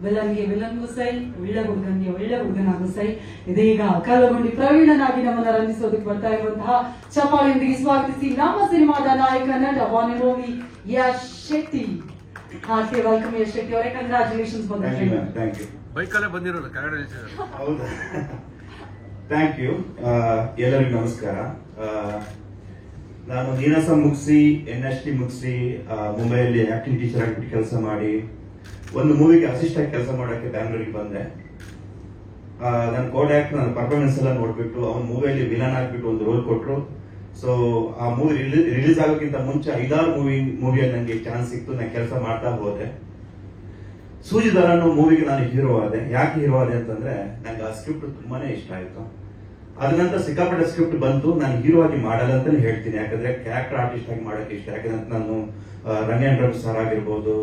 ವಿಲನ್ಗೆ ವಿಲನ್ಗೂ ಸೈ, ಒಳ್ಳೆ ಹುಡುಗನ್ಗೆ ಒಳ್ಳೆ ಹುಡುಗನಾಗೂ ಸೈ. ಇದೀಗ ಕಲ್ಲಗುಂಡಿ ಪ್ರವೀಣನಾಗಿ ನಮ್ಮನ್ನ ರಂಜಿಸೋದಕ್ಕೆ ಬರ್ತಾ ಇರುವಂತಹ ಚಪ್ಪಾಳೆಯೊಂದಿಗೆ ಸ್ವಾಗತಿಸಿ ನಮ್ಮ ಸಿನಿಮಾದ ನಾಯಕ ನಟ ವಾನಿರೋಗಿ ಯಶ್ ಶೆಟ್ಟಿ. ಹಾಗೆ ವೆಲ್ಕಮ್ ಯಶ್ ಶೆಟ್ಟಿ ಅವರೇ, ಕಂಗ್ರಾಚುಲೇಷನ್ಸ್. ಬೈಕಲ್ಲೇ ಬಂದಿರೋದು ಕನ್ನಡ. ಹೌದಾ, ಥ್ಯಾಂಕ್ ಯು. ಎಲ್ಲರಿಗೂ ನಮಸ್ಕಾರ. ನಾನು ನೀನಾಸಂ ಮುಗಿಸಿ NST ಮುಗಿಸಿ ಮುಂಬೈಯಲ್ಲಿ ಆಕ್ಟಿಂಗ್ ಟೀಚರ್ ಆಗಿಬಿಟ್ಟು ಕೆಲಸ ಮಾಡಿ ಒಂದು ಮೂವಿಗೆ ಅಸಿಸ್ಟ್ ಆಗಿ ಕೆಲಸ ಮಾಡೋಕ್ಕೆ ಬ್ಯಾಂಗ್ಳೂರಿಗೆ ಬಂದೆ. ನನ್ನ ಕೋಡ್ಯಾಕ್ ನನ್ನ ಪರ್ಫಾರ್ಮೆನ್ಸ್ ಎಲ್ಲ ನೋಡ್ಬಿಟ್ಟು ಅವ್ನ ಮೂವಿಯಲ್ಲಿ ವಿಲನ್ ಆಗ್ಬಿಟ್ಟು ಒಂದು ರೋಲ್ ಕೊಟ್ರು. ಸೊ ಆ ಮೂವಿ ರಿಲೀಸ್ ಆಗೋಕ್ಕಿಂತ ಮುಂಚೆ 5-6 ಮೂವಿಯಲ್ಲಿ ನನಗೆ ಚಾನ್ಸ್ ಸಿಕ್ತು. ನಾನು ಕೆಲಸ ಮಾಡ್ತಾ ಹೋದೆ. ಸೂಜಿದಾರ ಅನ್ನೋ ಮೂವಿಗೆ ನಾನು ಹೀರೋ ಆದೆ. ಯಾಕೆ ಹೀರೋ ಆದೆ ಅಂತಂದ್ರೆ ನಂಗೆ ಆ ಸ್ಕ್ರಿಪ್ಟ್ ತುಂಬಾನೇ ಇಷ್ಟ ಆಯ್ತು. ಅದ ನಂತರ ಸಿಕ್ಕಾಪಟ್ಟೆ ಸ್ಕ್ರಿಪ್ಟ್ ಬಂತು. ನಾನು ಹೀರೋ ಆಗಿ ಮಾಡಲ್ಲ ಅಂತಾನೆ ಹೇಳ್ತೀನಿ, ಯಾಕಂದ್ರೆ ಕ್ಯಾರೆಕ್ಟರ್ ಆರ್ಟಿಸ್ಟ್ ಆಗಿ ಮಾಡಕ್ಕೆ ಇಷ್ಟ. ಯಾಕಂದ್ರೆ ನಾನು ರಂಗೇನ್ ರಘು ಸರ್ ಆಗಿರ್ಬೋದು,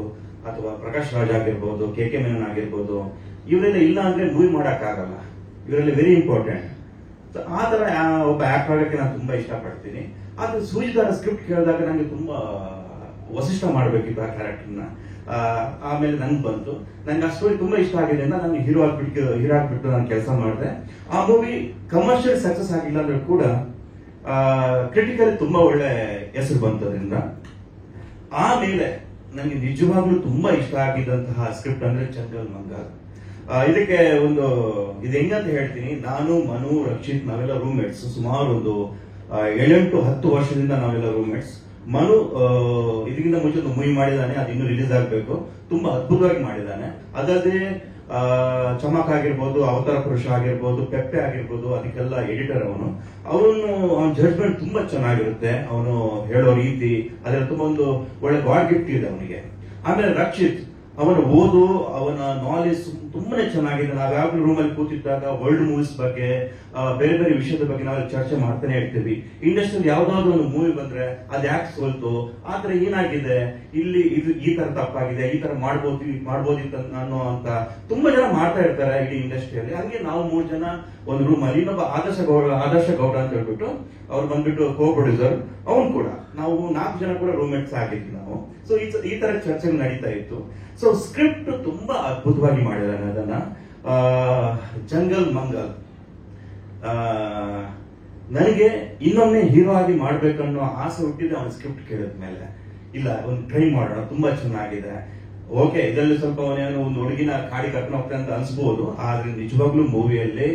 ಅಥವಾ ಪ್ರಕಾಶ್ ರಾಜ್ ಆಗಿರ್ಬೋದು, ಕೆ ಮೆನನ್ ಆಗಿರ್ಬೋದು, ಇವರೆಲ್ಲ ಇಲ್ಲ ಅಂದ್ರೆ ಮೂವಿ ಮಾಡಕ್ ಆಗಲ್ಲ. ಇವರೆಲ್ಲ ವೆರಿ ಇಂಪಾರ್ಟೆಂಟ್. ಆ ತರ ಒಬ್ಬ ಆಕ್ಟರ್ ಆಗಕ್ಕೆ ನಾನು ತುಂಬಾ ಇಷ್ಟಪಡ್ತೀನಿ. ಆದ್ರೆ ಸೂಜಿದಾರ ಸ್ಕ್ರಿಪ್ಟ್ ಕೇಳಿದಾಗ ನಂಗೆ ತುಂಬಾ ವಸಿಷ್ಠ ಮಾಡ್ಬೇಕಿತ್ತು ಆ ಕ್ಯಾರೆಕ್ಟರ್ನ. ಆಮೇಲೆ ನನ್ಗೆ ಬಂತು. ನಂಗೆ ಆ ಸ್ಟೋರಿ ತುಂಬಾ ಇಷ್ಟ ಆಗಿದೆ, ನಾನು ಹೀರೋ ಆಗ್ಬಿಟ್ಟು ನಾನು ಕೆಲಸ ಮಾಡಿದೆ. ಆ ಮೂವಿ ಕಮರ್ಷಿಯಲ್ ಸಕ್ಸಸ್ ಆಗಿಲ್ಲ ಅಂದ್ರೆ ಕೂಡ ಕ್ರಿಟಿಕಲಿ ತುಂಬಾ ಒಳ್ಳೆ ಹೆಸರು ಬಂತು ಅದರಿಂದ. ಆಮೇಲೆ ನನಗೆ ನಿಜವಾಗ್ಲೂ ತುಂಬಾ ಇಷ್ಟ ಆಗಿದ್ದಂತಹ ಸ್ಕ್ರಿಪ್ಟ್ ಅಂದ್ರೆ ಜಂಗಲ್ ಮಂಗಲ್. ಇದಕ್ಕೆ ಇದು ಹೆಂಗಂತ ಹೇಳ್ತೀನಿ. ನಾನು, ಮನು, ರಕ್ಷಿತ್ ನಾವೆಲ್ಲ ರೂಮ್ಮೇಟ್ಸ್. ಸುಮಾರು ಒಂದು 7-10 ವರ್ಷದಿಂದ ನಾವೆಲ್ಲ ರೂಮ್ಮೇಟ್ಸ್. ಮನು ಇದಕ್ಕಿಂತ ಮುಂಚೆ ಒಂದು ಮೂವಿ ಮಾಡಿದಾನೆ, ಅದು ಇನ್ನೂ ರಿಲೀಸ್ ಆಗ್ಬೇಕು. ತುಂಬಾ ಅದ್ಭುತವಾಗಿ ಮಾಡಿದಾನೆ. ಅದಲ್ಲದೆ ಚಮಕ್ ಆಗಿರ್ಬೋದು, ಅವತಾರ ಪುರುಷ ಆಗಿರ್ಬೋದು, ಪೆಪ್ಪೆ ಆಗಿರ್ಬೋದು, ಅದಕ್ಕೆಲ್ಲ ಎಡಿಟರ್ ಅವನ ಜಡ್ಜ್ಮೆಂಟ್ ತುಂಬಾ ಚೆನ್ನಾಗಿರುತ್ತೆ. ಅವನು ಹೇಳೋ ರೀತಿ ಅದೆಲ್ಲ ತುಂಬಾ ಒಂದು ಒಳ್ಳೆ ಗಾಡ್ ಗಿಫ್ಟ್ ಇದೆ ಅವನಿಗೆ. ಆಮೇಲೆ ರಕ್ಷಿತ್, ಅವನ ಓದು, ಅವನ ನಾಲೆಜ್ ತುಂಬಾನೇ ಚೆನ್ನಾಗಿದೆ. ನಾವು ಯಾವಾಗಲೂ ರೂಮಲ್ಲಿ ಕೂತಿದ್ದಾಗ ವರ್ಲ್ಡ್ ಮೂವೀಸ್ ಬಗ್ಗೆ, ಬೇರೆ ಬೇರೆ ವಿಷಯದ ಬಗ್ಗೆ ನಾವು ಚರ್ಚೆ ಮಾಡ್ತಾನೆ ಇರ್ತೀವಿ. ಇಂಡಸ್ಟ್ರಿಯಲ್ಲಿ ಯಾವ್ದಾದ್ರು ಒಂದು ಮೂವಿ ಬಂದ್ರೆ ಅದ್ ಯಾಕೆ ಸೋಲ್ತು, ಆತರ ಏನಾಗಿದೆ, ಇಲ್ಲಿ ಇದು ಈ ತರ ತಪ್ಪಾಗಿದೆ, ಈ ತರ ಮಾಡ್ಬೋದಿತ್ತು ಅನ್ನೋ ಅಂತ ತುಂಬಾ ಜನ ಮಾಡ್ತಾ ಇರ್ತಾರೆ ಇಡೀ ಇಂಡಸ್ಟ್ರಿಯಲ್ಲಿ. ಹಂಗೆ ನಾವು 3 ಜನ ಒಂದು ರೂಮ್ ಅಲ್ಲಿ, ಇನ್ನೊಬ್ಬ ಆದರ್ಶ ಗೌಡ ಅಂತ ಹೇಳ್ಬಿಟ್ಟು ಅವ್ರು ಬಂದ್ಬಿಟ್ಟು ಕೋ ಪ್ರೊಡ್ಯೂಸರ್, ಅವನು ಕೂಡ, ನಾವು 4 ಜನ ಕೂಡ ರೂಮ್ಮೇಟ್ಸ್ ಆಗಿದ್ವಿ ನಾವು. ಸೊ ಈ ತರ ಚರ್ಚೆ ನಡೀತಾ ಇತ್ತು. ಸೊ ಸ್ಕ್ರಿಪ್ಟ್ ತುಂಬಾ ಅದ್ಭುತವಾಗಿ ಮಾಡಿದಾನೆ ಅದನ್ನ. ಜಂಗಲ್ ಮಂಗಲ್ ನನಗೆ ಇನ್ನೊಮ್ಮೆ ಹೀರೋ ಆಗಿ ಮಾಡ್ಬೇಕನ್ನೋ ಆಸೆ ಹುಟ್ಟಿದೆ ಅವನ ಸ್ಕ್ರಿಪ್ಟ್ ಕೇಳಿದ್ಮೇಲೆ. ಇಲ್ಲ, ಒಂದು ಟ್ರೈ ಮಾಡೋಣ, ತುಂಬಾ ಚೆನ್ನಾಗಿದೆ. ಓಕೆ, ಇದರಲ್ಲಿ ಸ್ವಲ್ಪ ಅವನೇನು ಒಂದು ಹುಡುಗಿನ ಕಾಡಿ ಕರ್ಕೊಂಡು ಹೋಗ್ತಾನೆ ಅಂತ ಅನ್ಸ್ಬೋದು. ಆದ್ರೆ ನಿಜವಾಗ್ಲೂ ಮೂವಿಯಲ್ಲಿ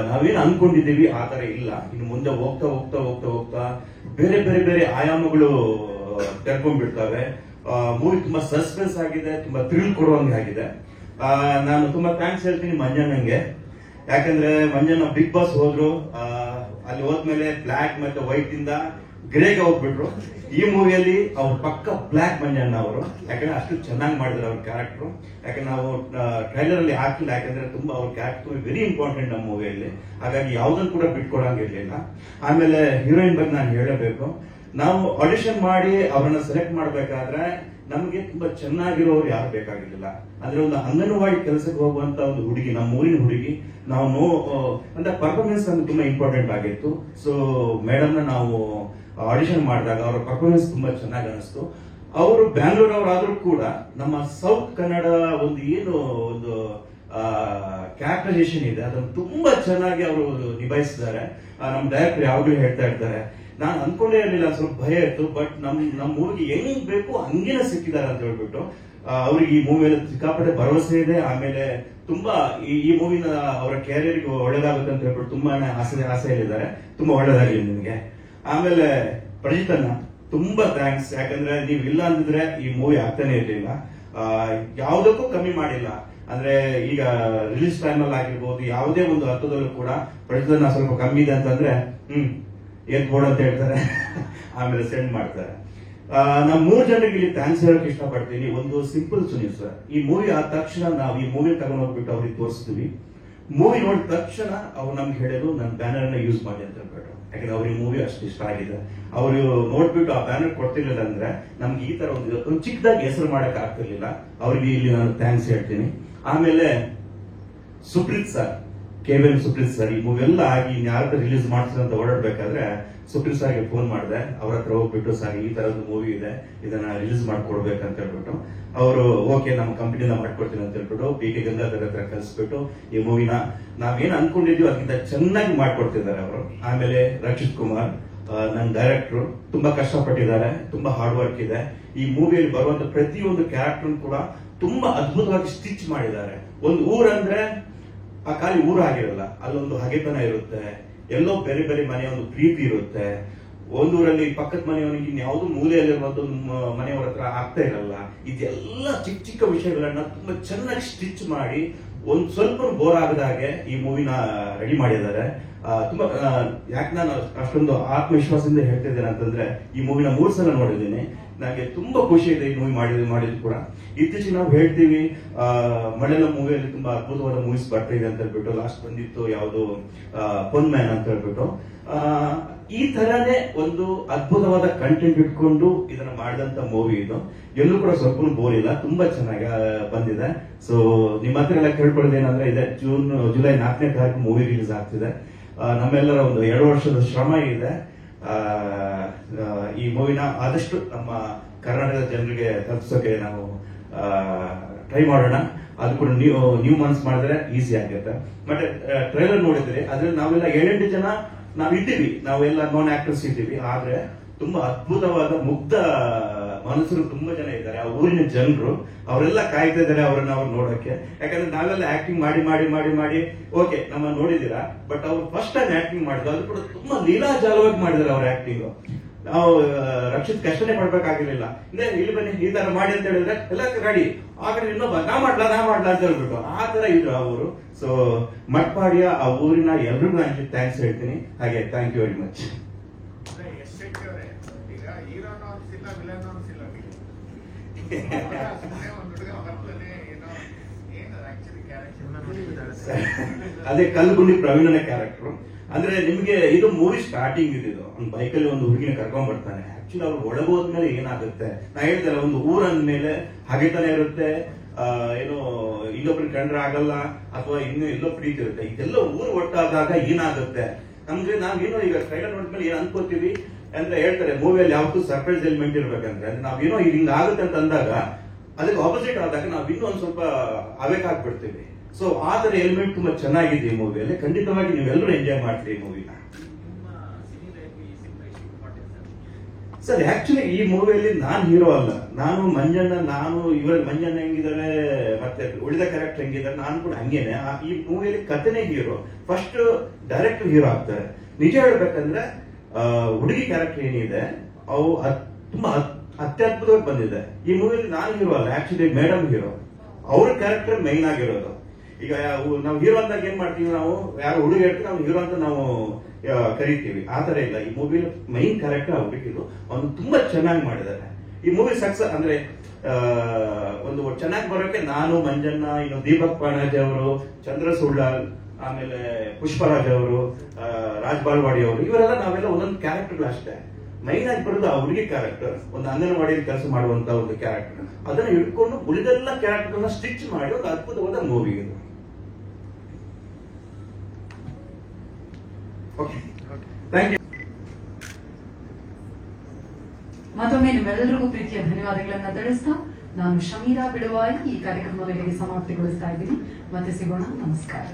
ನಾವೇನು ಅನ್ಕೊಂಡಿದ್ದೀವಿ ಆ ತರ ಇಲ್ಲ. ಇನ್ನು ಮುಂದೆ ಹೋಗ್ತಾ ಹೋಗ್ತಾ ಹೋಗ್ತಾ ಹೋಗ್ತಾ ಬೇರೆ ಬೇರೆ ಬೇರೆ ಆಯಾಮಗಳು ತೆರ್ಕೊಂಡ್ಬಿಡ್ತವೆ. ಮೂವಿ ತುಂಬಾ ಸಸ್ಪೆನ್ಸ್ ಆಗಿದೆ, ತುಂಬಾ ಥ್ರಿಲ್ ಕೊಡುವಂಗೆ ಆಗಿದೆ. ನಾನು ತುಂಬಾ ಥ್ಯಾಂಕ್ಸ್ ಹೇಳ್ತೀನಿ ಮಂಜಣ್ಣಂಗೆ. ಯಾಕಂದ್ರೆ ಮಂಜಣ್ಣ ಬಿಗ್ ಬಾಸ್ ಹೋದ್ರು, ಅಲ್ಲಿ ಹೋದ್ಮೇಲೆ ಬ್ಲಾಕ್ ಮತ್ತೆ ವೈಟ್ ಇಂದ ಗ್ರೇಗೆ ಹೋಗ್ಬಿಟ್ರು. ಈ ಮೂವಿಯಲ್ಲಿ ಅವ್ರ ಪಕ್ಕ ಬ್ಲಾಕ್ ಮಂಜಣ್ಣ ಅವರು, ಯಾಕಂದ್ರೆ ಅಷ್ಟು ಚೆನ್ನಾಗಿ ಮಾಡಿದ್ರು ಅವ್ರ ಕ್ಯಾರೆಕ್ಟರ್. ಯಾಕಂದ್ರೆ ನಾವು ಟ್ರೈಲರ್ ಅಲ್ಲಿ ಹಾಕಿಲ್ಲ, ಯಾಕಂದ್ರೆ ತುಂಬಾ ಅವ್ರ ಕ್ಯಾರೆಕ್ಟರ್ ವೆರಿ ಇಂಪಾರ್ಟೆಂಟ್ ನಮ್ಮ ಮೂವಿಯಲ್ಲಿ. ಹಾಗಾಗಿ ಯಾವ್ದನ್ನು ಕೂಡ ಬಿಟ್ಕೊಡಂಗಿರ್ಲಿಲ್ಲ. ಆಮೇಲೆ ಹೀರೋಯಿನ್ ಬಗ್ಗೆ ನಾನು ಹೇಳಬೇಕು. ನಾವು ಆಡಿಷನ್ ಮಾಡಿ ಅವರನ್ನ ಸೆಲೆಕ್ಟ್ ಮಾಡ್ಬೇಕಾದ್ರೆ ನಮ್ಗೆ ತುಂಬಾ ಚೆನ್ನಾಗಿರೋರು ಯಾರು ಬೇಕಾಗಿರ್ಲಿಲ್ಲ. ಅಂದ್ರೆ ಒಂದು ಅಂಗನವಾಡಿ ಕೆಲಸಕ್ಕೆ ಹೋಗುವಂತ ಒಂದು ಹುಡುಗಿ, ನಮ್ಮ ಊರಿನ ಹುಡುಗಿ, ನಾವು ಅಂದ್ರೆ ಪರ್ಫಾರ್ಮೆನ್ಸ್ ನಮ್ಗೆ ತುಂಬಾ ಇಂಪಾರ್ಟೆಂಟ್ ಆಗಿತ್ತು. ಸೊ ಮೇಡಮ್ ನ ನಾವು ಆಡಿಷನ್ ಮಾಡಿದಾಗ ಅವರ ಪರ್ಫಾರ್ಮೆನ್ಸ್ ತುಂಬಾ ಚೆನ್ನಾಗಿ ಅನಿಸ್ತು. ಅವರು ಬ್ಯಾಂಗ್ಳೂರವರಾದ್ರೂ ಕೂಡ ನಮ್ಮ ಸೌತ್ ಕನ್ನಡ ಒಂದು ಕ್ಯಾರೆಕ್ಟರೈಸೇಷನ್ ಇದೆ, ಅದನ್ನು ತುಂಬಾ ಚೆನ್ನಾಗಿ ಅವರು ನಿಭಾಯಿಸಿದ್ದಾರೆ. ನಮ್ಮ ಡೈರೆಕ್ಟರ್ ಯಾವಾಗಲೂ ಹೇಳ್ತಾ ಇರ್ತಾರೆ, ನಾನು ಅನ್ಕೊಂಡೇ ಇರಲಿಲ್ಲ, ಸ್ವಲ್ಪ ಭಯ ಇತ್ತು, ಬಟ್ ನಮ್ಮ ಊರಿಗೆ ಹೆಂಗ್ ಬೇಕು ಹಂಗೇನೆ ಸಿಕ್ಕಿದ್ದಾರೆ ಅಂತ ಹೇಳ್ಬಿಟ್ಟು ಅವ್ರಿಗೆ ಈ ಮೂವಿಯಲ್ಲಿ ಸಿಕ್ಕಾಪಟ್ಟೆ ಭರವಸೆ ಇದೆ. ಆಮೇಲೆ ತುಂಬಾ ಈ ಮೂವಿನ ಅವರ ಕ್ಯಾರಿಯರ್ಗೆ ಒಳ್ಳೇದಾಗುತ್ತೆ ಅಂತ ಹೇಳ್ಬಿಟ್ಟು ತುಂಬಾನೇ ಆಸೆಯಲ್ಲಿದ್ದಾರೆ. ತುಂಬಾ ಒಳ್ಳೇದಾಗಲಿ ನಿಮ್ಗೆ. ಆಮೇಲೆ ಪ್ರಜಿತನ್ನ ತುಂಬಾ ಥ್ಯಾಂಕ್ಸ್. ಯಾಕಂದ್ರೆ ನೀವು ಇಲ್ಲ ಅಂದಿದ್ರೆ ಈ ಮೂವಿ ಆಗ್ತಾನೆ ಇರ್ಲಿಲ್ಲ. ಯಾವುದಕ್ಕೂ ಕಮ್ಮಿ ಮಾಡಿಲ್ಲ. ಅಂದ್ರೆ ಈಗ ರಿಲೀಸ್ ಟೈಮ್ ಅಲ್ಲಿ ಆಗಿರ್ಬೋದು, ಯಾವುದೇ ಒಂದು ಅರ್ಥದಲ್ಲೂ ಕೂಡ ಪ್ರಜಿತನ್ನ ಸ್ವಲ್ಪ ಕಮ್ಮಿ ಇದೆ ಅಂತಂದ್ರೆ ಏನ್ ಬೋರ್ಡ್ ಅಂತ ಹೇಳ್ತಾರೆ, ಆಮೇಲೆ ಸೆಂಡ್ ಮಾಡ್ತಾರೆ. ನಾವು 3 ಜನರಿಗೆ ಇಲ್ಲಿ ಥ್ಯಾಂಕ್ಸ್ ಹೇಳಕ್ ಇಷ್ಟಪಡ್ತೀನಿ. ಒಂದು ಸಿಂಪಲ್ ಸುನೀಲ್ ಸರ್, ಈ ಮೂವಿ ಆದ ತಕ್ಷಣ ನಾವು ಈ ಮೂವಿ ತಗೊಂಡು ಹೋಗ್ಬಿಟ್ಟು ಅವ್ರಿಗೆ ತೋರಿಸ್ತೀವಿ. ಮೂವಿ ನೋಡಿದ ತಕ್ಷಣ ಅವ್ರು ನಮ್ಗೆ ಹೇಳಿದ್ರು ನನ್ನ ಬ್ಯಾನರ್ ನ ಯೂಸ್ ಮಾಡಿ ಅಂತ ಹೇಳ್ಬಿಟ್ಟು. ಯಾಕಂದ್ರೆ ಅವ್ರಿಗೆ ಮೂವಿ ಅಷ್ಟು ಇಷ್ಟ ಆಗಿದೆ. ಅವರು ನೋಡ್ಬಿಟ್ಟು ಆ ಬ್ಯಾನರ್ ಕೊಡ್ತಿರ್ಲಿಲ್ಲ ಅಂದ್ರೆ ನಮ್ಗೆ ಈ ತರ ಒಂದು ಚಿಕ್ಕದಾಗಿ ಹೆಸರು ಮಾಡಕ್ ಆಗ್ತಿರ್ಲಿಲ್ಲ. ಅವ್ರಿಗೆ ಇಲ್ಲಿ ನಾನು ಥ್ಯಾಂಕ್ಸ್ ಹೇಳ್ತೀನಿ. ಆಮೇಲೆ Supreeth sir, KVM Supreeth sir, ಈ ಮೂವಿ ಎಲ್ಲ ಆಗಿ ಯಾರ ರಿಲೀಸ್ ಮಾಡ್ತಾರೆ ಅಂತ ಓಡಾಡ್ಬೇಕಾದ್ರೆ ಸುಪ್ರೀತ್ ಸರ್ಗೆ ಫೋನ್ ಮಾಡಿದೆ. ಅವ್ರ ಹತ್ರ ಹೋಗ್ಬಿಟ್ಟು ಸರ್ ಈ ತರದ್ದು ಮೂವಿ ಇದೆ, ಇದನ್ನ ರಿಲೀಸ್ ಮಾಡ್ಕೊಡ್ಬೇಕಂತ ಹೇಳ್ಬಿಟ್ಟು ಅವರು ಓಕೆ ನಮ್ಮ ಕಂಪನಿಯಿಂದ ಮಾಡ್ಕೊಡ್ತೀನಿ ಅಂತ ಹೇಳ್ಬಿಟ್ಟು BK ಗಂಗಾಧರ್ ಹತ್ರ ಕಲಿಸ್ಬಿಟ್ಟು ಈ ಮೂವಿನ ನಾವೇನ್ ಅನ್ಕೊಂಡಿದ್ವಿ ಅದಕ್ಕಿಂತ ಚೆನ್ನಾಗಿ ಮಾಡ್ಕೊಡ್ತಿದ್ದಾರೆ ಅವರು. ಆಮೇಲೆ ರಕ್ಷಿತ್ ಕುಮಾರ್ ನನ್ನ ಡೈರೆಕ್ಟರ್, ತುಂಬಾ ಕಷ್ಟಪಟ್ಟಿದ್ದಾರೆ, ತುಂಬಾ ಹಾರ್ಡ್ ವರ್ಕ್ ಇದೆ. ಈ ಮೂವಿಯಲ್ಲಿ ಬರುವಂತ ಪ್ರತಿಯೊಂದು ಕ್ಯಾರೆಕ್ಟರ್ ಕೂಡ ತುಂಬಾ ಅದ್ಭುತವಾಗಿ ಸ್ಟಿಚ್ ಮಾಡಿದ್ದಾರೆ. ಒಂದು ಊರಂದ್ರೆ ಆ ಖಾಲಿ ಊರು ಆಗಿರಲ್ಲ, ಅಲ್ಲೊಂದು ಹಗೆತನ ಇರುತ್ತೆ, ಎಲ್ಲೋ ಬೇರೆ ಬೇರೆ ಮನೆಯ ಒಂದು ಪ್ರೀತಿ ಇರುತ್ತೆ. ಒಂದೂರಲ್ಲಿ ಪಕ್ಕದ ಮನೆಯವನಿಗೆ ಇನ್ಯಾವುದೋ ಮೂಲೆಯಲ್ಲಿರುವಂತ ಮನೆಯವರ ಹತ್ರ ಆಗ್ತಾ ಇರಲ್ಲ. ಇದೆಲ್ಲ ಚಿಕ್ಕ ಚಿಕ್ಕ ವಿಷಯಗಳನ್ನ ತುಂಬಾ ಚೆನ್ನಾಗಿ ಸ್ಟಿಚ್ ಮಾಡಿ ಒಂದು ಸ್ವಲ್ಪ ಬೋರ್ ಆಗದ ಹಾಗೆ ಈ ಮೂವಿನ ರೆಡಿ ಮಾಡಿದ್ದಾರೆ. ತುಂಬಾ ಯಾಕೆ ನಾನು ಅಷ್ಟೊಂದು ಆತ್ಮವಿಶ್ವಾಸದಿಂದ ಹೇಳ್ತಿದ್ದೇನೆ ಅಂತಂದ್ರೆ ಈ ಮೂವಿನ 3 ಸಲ ನೋಡಿದ್ದೀನಿ. ನನಗೆ ತುಂಬಾ ಖುಷಿ ಇದೆ ಈ ಮೂವಿ ಮಾಡಿದ್ರು ಕೂಡ. ಇತ್ತೀಚೆಗೆ ನಾವು ಹೇಳ್ತೀವಿ ಮಲಯಾಳಂ ಮೂವಿಯಲ್ಲಿ ತುಂಬಾ ಅದ್ಭುತವಾದ ಮೂವೀಸ್ ಬರ್ತಾ ಇದೆ ಅಂತ ಹೇಳ್ಬಿಟ್ಟು. ಲಾಸ್ಟ್ ಬಂದಿತ್ತು ಯಾವುದು ಪೊನ್ ಮ್ಯಾನ್ ಅಂತ ಹೇಳ್ಬಿಟ್ಟು. ಈ ತರನೇ ಒಂದು ಅದ್ಭುತವಾದ ಕಂಟೆಂಟ್ ಇಟ್ಕೊಂಡು ಇದನ್ನ ಮಾಡಿದಂತ ಮೂವಿ ಇದು. ಎಲ್ಲೂ ಕೂಡ ಸ್ವಲ್ಪ ಬೋರ್ ಇಲ್ಲ, ತುಂಬಾ ಚೆನ್ನಾಗಿ ಬಂದಿದೆ. ಸೊ ನಿಮ್ಮ ಹತ್ರ ಎಲ್ಲ ಕೇಳ್ಕೊಳ್ಳೋದೇನಂದ್ರೆ ಇದೆ ಜುಲೈ 4ನೇ ತಾರೀಕು ಮೂವಿ ರಿಲೀಸ್ ಆಗ್ತಿದೆ. ನಮ್ಮೆಲ್ಲರ ಒಂದು 2 ವರ್ಷದ ಶ್ರಮ ಇದೆ. ಈ ಮೂವಿನ ಆದಷ್ಟು ನಮ್ಮ ಕರ್ನಾಟಕದ ಜನರಿಗೆ ತಲುಪಿಸೋಕೆ ನಾವು ಟ್ರೈ ಮಾಡೋಣ. ಅದು ಕೂಡ ನೀವು ಮನಸ್ಸು ಮಾಡಿದ್ರೆ ಈಸಿ ಆಗುತ್ತೆ. ಮತ್ತೆ ಟ್ರೈಲರ್ ನೋಡಿದ್ರೆ ಅದ್ರಲ್ಲಿ ನಾವೆಲ್ಲ 7-8 ಜನ ನಾವಿದ್ದೀವಿ, ನಾವೆಲ್ಲ ನಾನ್ ಆಕ್ಟರ್ಸ್ ಇದ್ದೀವಿ. ಆದ್ರೆ ತುಂಬಾ ಅದ್ಭುತವಾದ ಮುಗ್ಧ ಮನಸ್ಸರು ತುಂಬಾ ಜನ ಇದ್ದಾರೆ. ಆ ಊರಿನ ಜನರು ಅವರೆಲ್ಲ ಕಾಯ್ತಾ ಇದ್ದಾರೆ ಅವ್ರು ನೋಡೋಕೆ. ಯಾಕಂದ್ರೆ ನಾವೆಲ್ಲ ಆಕ್ಟಿಂಗ್ ಮಾಡಿ ಮಾಡಿ ಮಾಡಿ ಮಾಡಿ ಓಕೆ ನಮ್ಮ ನೋಡಿದೀರಾ, ಬಟ್ ಅವ್ರು ಫಸ್ಟ್ ಟೈಮ್ ಆಕ್ಟಿಂಗ್ ಮಾಡಿದ್ರು. ಅದು ಕೂಡ ತುಂಬಾ ಲೀಲಾಜಾಲವಾಗಿ ಮಾಡಿದಾರೆ ಅವ್ರ ಆಕ್ಟಿಂಗ್. ನಾವು ರಕ್ಷಿತ್ ಕಷ್ಟನೇ ಪಡ್ಬೇಕಾಗಿರ್ಲಿಲ್ಲ. ಇಲ್ಲಿ ಬನ್ನಿ ಈ ತರ ಮಾಡಿ ಅಂತ ಹೇಳಿದ್ರೆ ಎಲ್ಲ ಗಾಡಿ ಆ ಕಡೆ ಇನ್ನೊಬ್ಬ ನಾ ಮಾಡ್ಲಾ ಅಂತ ಹೇಳ್ಬಿಟ್ಟು ಆ ತರ ಇದ್ರು ಅವರು. ಸೊ ಮಟ್ಪಾಡಿಯ ಆ ಊರಿನ ಎಲ್ರಿಗೂ ನಾನು ಥ್ಯಾಂಕ್ಸ್ ಹೇಳ್ತೀನಿ. ಹಾಗೆ ಥ್ಯಾಂಕ್ ಯು ವೆರಿ ಮಚ್. ಈಗ ಹೀರೋನು ಅನ್ಸಿಲ್ಲ, ವಿಲನ್ ಅನ್ಸಿಲ್ಲ, ಅದೇ ಕಲ್ಲುಗುಂಡಿ ಪ್ರವೀಣನ ಕ್ಯಾರೆಕ್ಟರ್. ಅಂದ್ರೆ ನಿಮ್ಗೆ ಇದು ಮೂವಿ ಸ್ಟಾರ್ಟಿಂಗ್ ಇದು ಒಂದು ಬೈಕಲ್ಲಿ ಒಂದು ಹುಡುಗಿನ ಕರ್ಕೊಂಡ್ ಬರ್ತಾನೆ. ಆಕ್ಚುಲಿ ಅವ್ರು ಒಳಗೋದ್ಮೇಲೆ ಏನಾಗುತ್ತೆ ನಾ ಹೇಳಿದ್ರೆ ಒಂದು ಊರಂದ್ಮೇಲೆ ಹಾಗೆತಾನೆ ಇರುತ್ತೆ. ಏನೋ ಇಲ್ಲೊಬ್ರು ಕಂಡ್ರೆ ಆಗಲ್ಲ ಅಥವಾ ಇನ್ನು ಎಲ್ಲೋ ಪ್ರೀತಿ ಇರುತ್ತೆ. ಇದೆಲ್ಲ ಊರು ಒಟ್ಟಾದಾಗ ಏನಾಗುತ್ತೆ ನಮ್ಗೆ ನಾವೇನೋ ಈಗ ಟ್ರೈಲರ್ ನೋಡಿದ್ಮೇಲೆ ಏನ್ ಅನ್ಕೋತೀವಿ ಅಂದ್ರೆ ಹೇಳ್ತಾರೆ ಮೂವಿಯಲ್ಲಿ ಯಾವತ್ತೂ ಸರ್ಪ್ರೈಸ್ ಎಲಿಮೆಂಟ್ ಇರ್ಬೇಕಂದ್ರೆ ನಾವೇನೋ ಹಿಂಗ ಆಗುತ್ತೆ ಅಂತ ಅಂದಾಗ ಅದಕ್ಕೆ ಆಪೋಸಿಟ್ ಆದಾಗ ನಾವ್ ಇನ್ನೂ ಒಂದ್ ಸ್ವಲ್ಪ ಅವೇಕ್ ಆಗ್ಬಿಡ್ತೀವಿ. ಸೊ ಆ ತರ ಎಲಿಮೆಂಟ್ ತುಂಬಾ ಚೆನ್ನಾಗಿದೆ ಈ ಮೂವಿಯಲ್ಲಿ. ಖಂಡಿತವಾಗಿ ನೀವೆಲ್ಲರೂ ಎಂಜಾಯ್ ಮಾಡ್ತೀರಿ ಈ ಮೂವಿನ. ಸರ್ ಆಕ್ಚುಲಿ ಈ ಮೂವಿಯಲ್ಲಿ ನಾನ್ ಹೀರೋ ಅಲ್ಲ, ನಾನು ಮಂಜಣ್ಣ. ಇವರಲ್ಲಿ ಮಂಜಣ್ಣ ಹೆಂಗಿದ್ದಾರೆ ಮತ್ತೆ ಉಳಿದ ಕ್ಯಾರೆಕ್ಟರ್ ಹೆಂಗಿದ್ದಾರೆ ನಾನು ಕೂಡ ಹಂಗೇನೆ. ಈ ಮೂವಿಯಲ್ಲಿ ಕಥೆನೇ ಹೀರೋ, ಫಸ್ಟ್ ಡೈರೆಕ್ಟರ್ ಹೀರೋ ಆಗ್ತಾರೆ. ನಿಜ ಹೇಳ್ಬೇಕಂದ್ರೆ ಹುಡುಗಿ ಕ್ಯಾರೆಕ್ಟರ್ ಏನಿದೆ ಅವು ತುಂಬಾ ಅತ್ಯದ್ಭುತವಾಗಿ ಬಂದಿದೆ. ಈ ಮೂವಿಯಲ್ಲಿ ನಾನು ಹೀರೋ ಅಲ್ಲ, ಆಕ್ಚುಲಿ ಮೇಡಮ್ ಹೀರೋ. ಅವ್ರ ಕ್ಯಾರೆಕ್ಟರ್ ಮೈನ್ ಆಗಿರೋದು. ಈಗ ನಾವು ಹೀರೋ ಅಂದಾಗ ಏನ್ ಮಾಡ್ತೀವಿ, ನಾವು ಯಾರು ಹುಡುಗ ಹೇಳ್ತೀವಿ ನಾವು ಹೀರೋ ಅಂತ ನಾವು ಕರಿತೀವಿ. ಆತರ ಇಲ್ಲ. ಈ ಮೂವಿಲಿ ಮೈನ್ ಕ್ಯಾರೆಕ್ಟರ್ ಹುಡುಗಿದು ಅವನು ತುಂಬಾ ಚೆನ್ನಾಗಿ ಮಾಡಿದ್ದಾರೆ. ಈ ಮೂವಿ ಸಕ್ಸಸ್ ಅಂದ್ರೆ ಒಂದು ಚೆನ್ನಾಗಿ ಬರೋಕೆ ನಾನು, ಮಂಜಣ್ಣ, ಇನ್ನು ದೀಪಕ್ ಪಾಣಾಜಿ ಅವರು, ಚಂದ್ರ ಸುಳ್ಳಾಲ್, ಆಮೇಲೆ ಪುಷ್ಪರಾಜ್ ಅವರು, ರಾಜ್ ಬಾಲ್ವಾಡಿ ಅವರು, ಇವರೆಲ್ಲ ನಾವೆಲ್ಲ ಒಂದೊಂದು ಕ್ಯಾರೆಕ್ಟರ್ ಅಷ್ಟೇ. ಮೈನ್ ಆಗಿ ಬರೋದು ಆ ಹುಡುಗಿ ಕ್ಯಾರೆಕ್ಟರ್, ಒಂದು ಅಂಗನವಾಡಿಯಲ್ಲಿ ಕೆಲಸ ಮಾಡುವಂತ ಒಂದು ಕ್ಯಾರೆಕ್ಟರ್. ಅದನ್ನ ಹಿಡ್ಕೊಂಡು ಉಳಿದೆಲ್ಲ ಕ್ಯಾರೆಕ್ಟರ್ ಸ್ಟಿಚ್ ಮಾಡಿ ಒಂದು ಅದ್ಭುತವಾದ ಮೂವಿ ಇದು. Thank you. ಮತ್ತೊಮ್ಮೆ ನಿಮ್ಮೆಲ್ಲರಿಗೂ ಪ್ರೀತಿಯ ಧನ್ಯವಾದಗಳನ್ನ ತಿಳಿಸ್ತಾ ನಾನು ಶಮೀರಾ ಬಿಡುವಾಯಿ ಈ ಕಾರ್ಯಕ್ರಮವನ್ನು ಸಮಾಪ್ತಿಗೊಳಿಸ್ತಾ ಇದ್ದೀನಿ. ಮತ್ತೆ ಸಿಗೋಣ. ನಮಸ್ಕಾರ.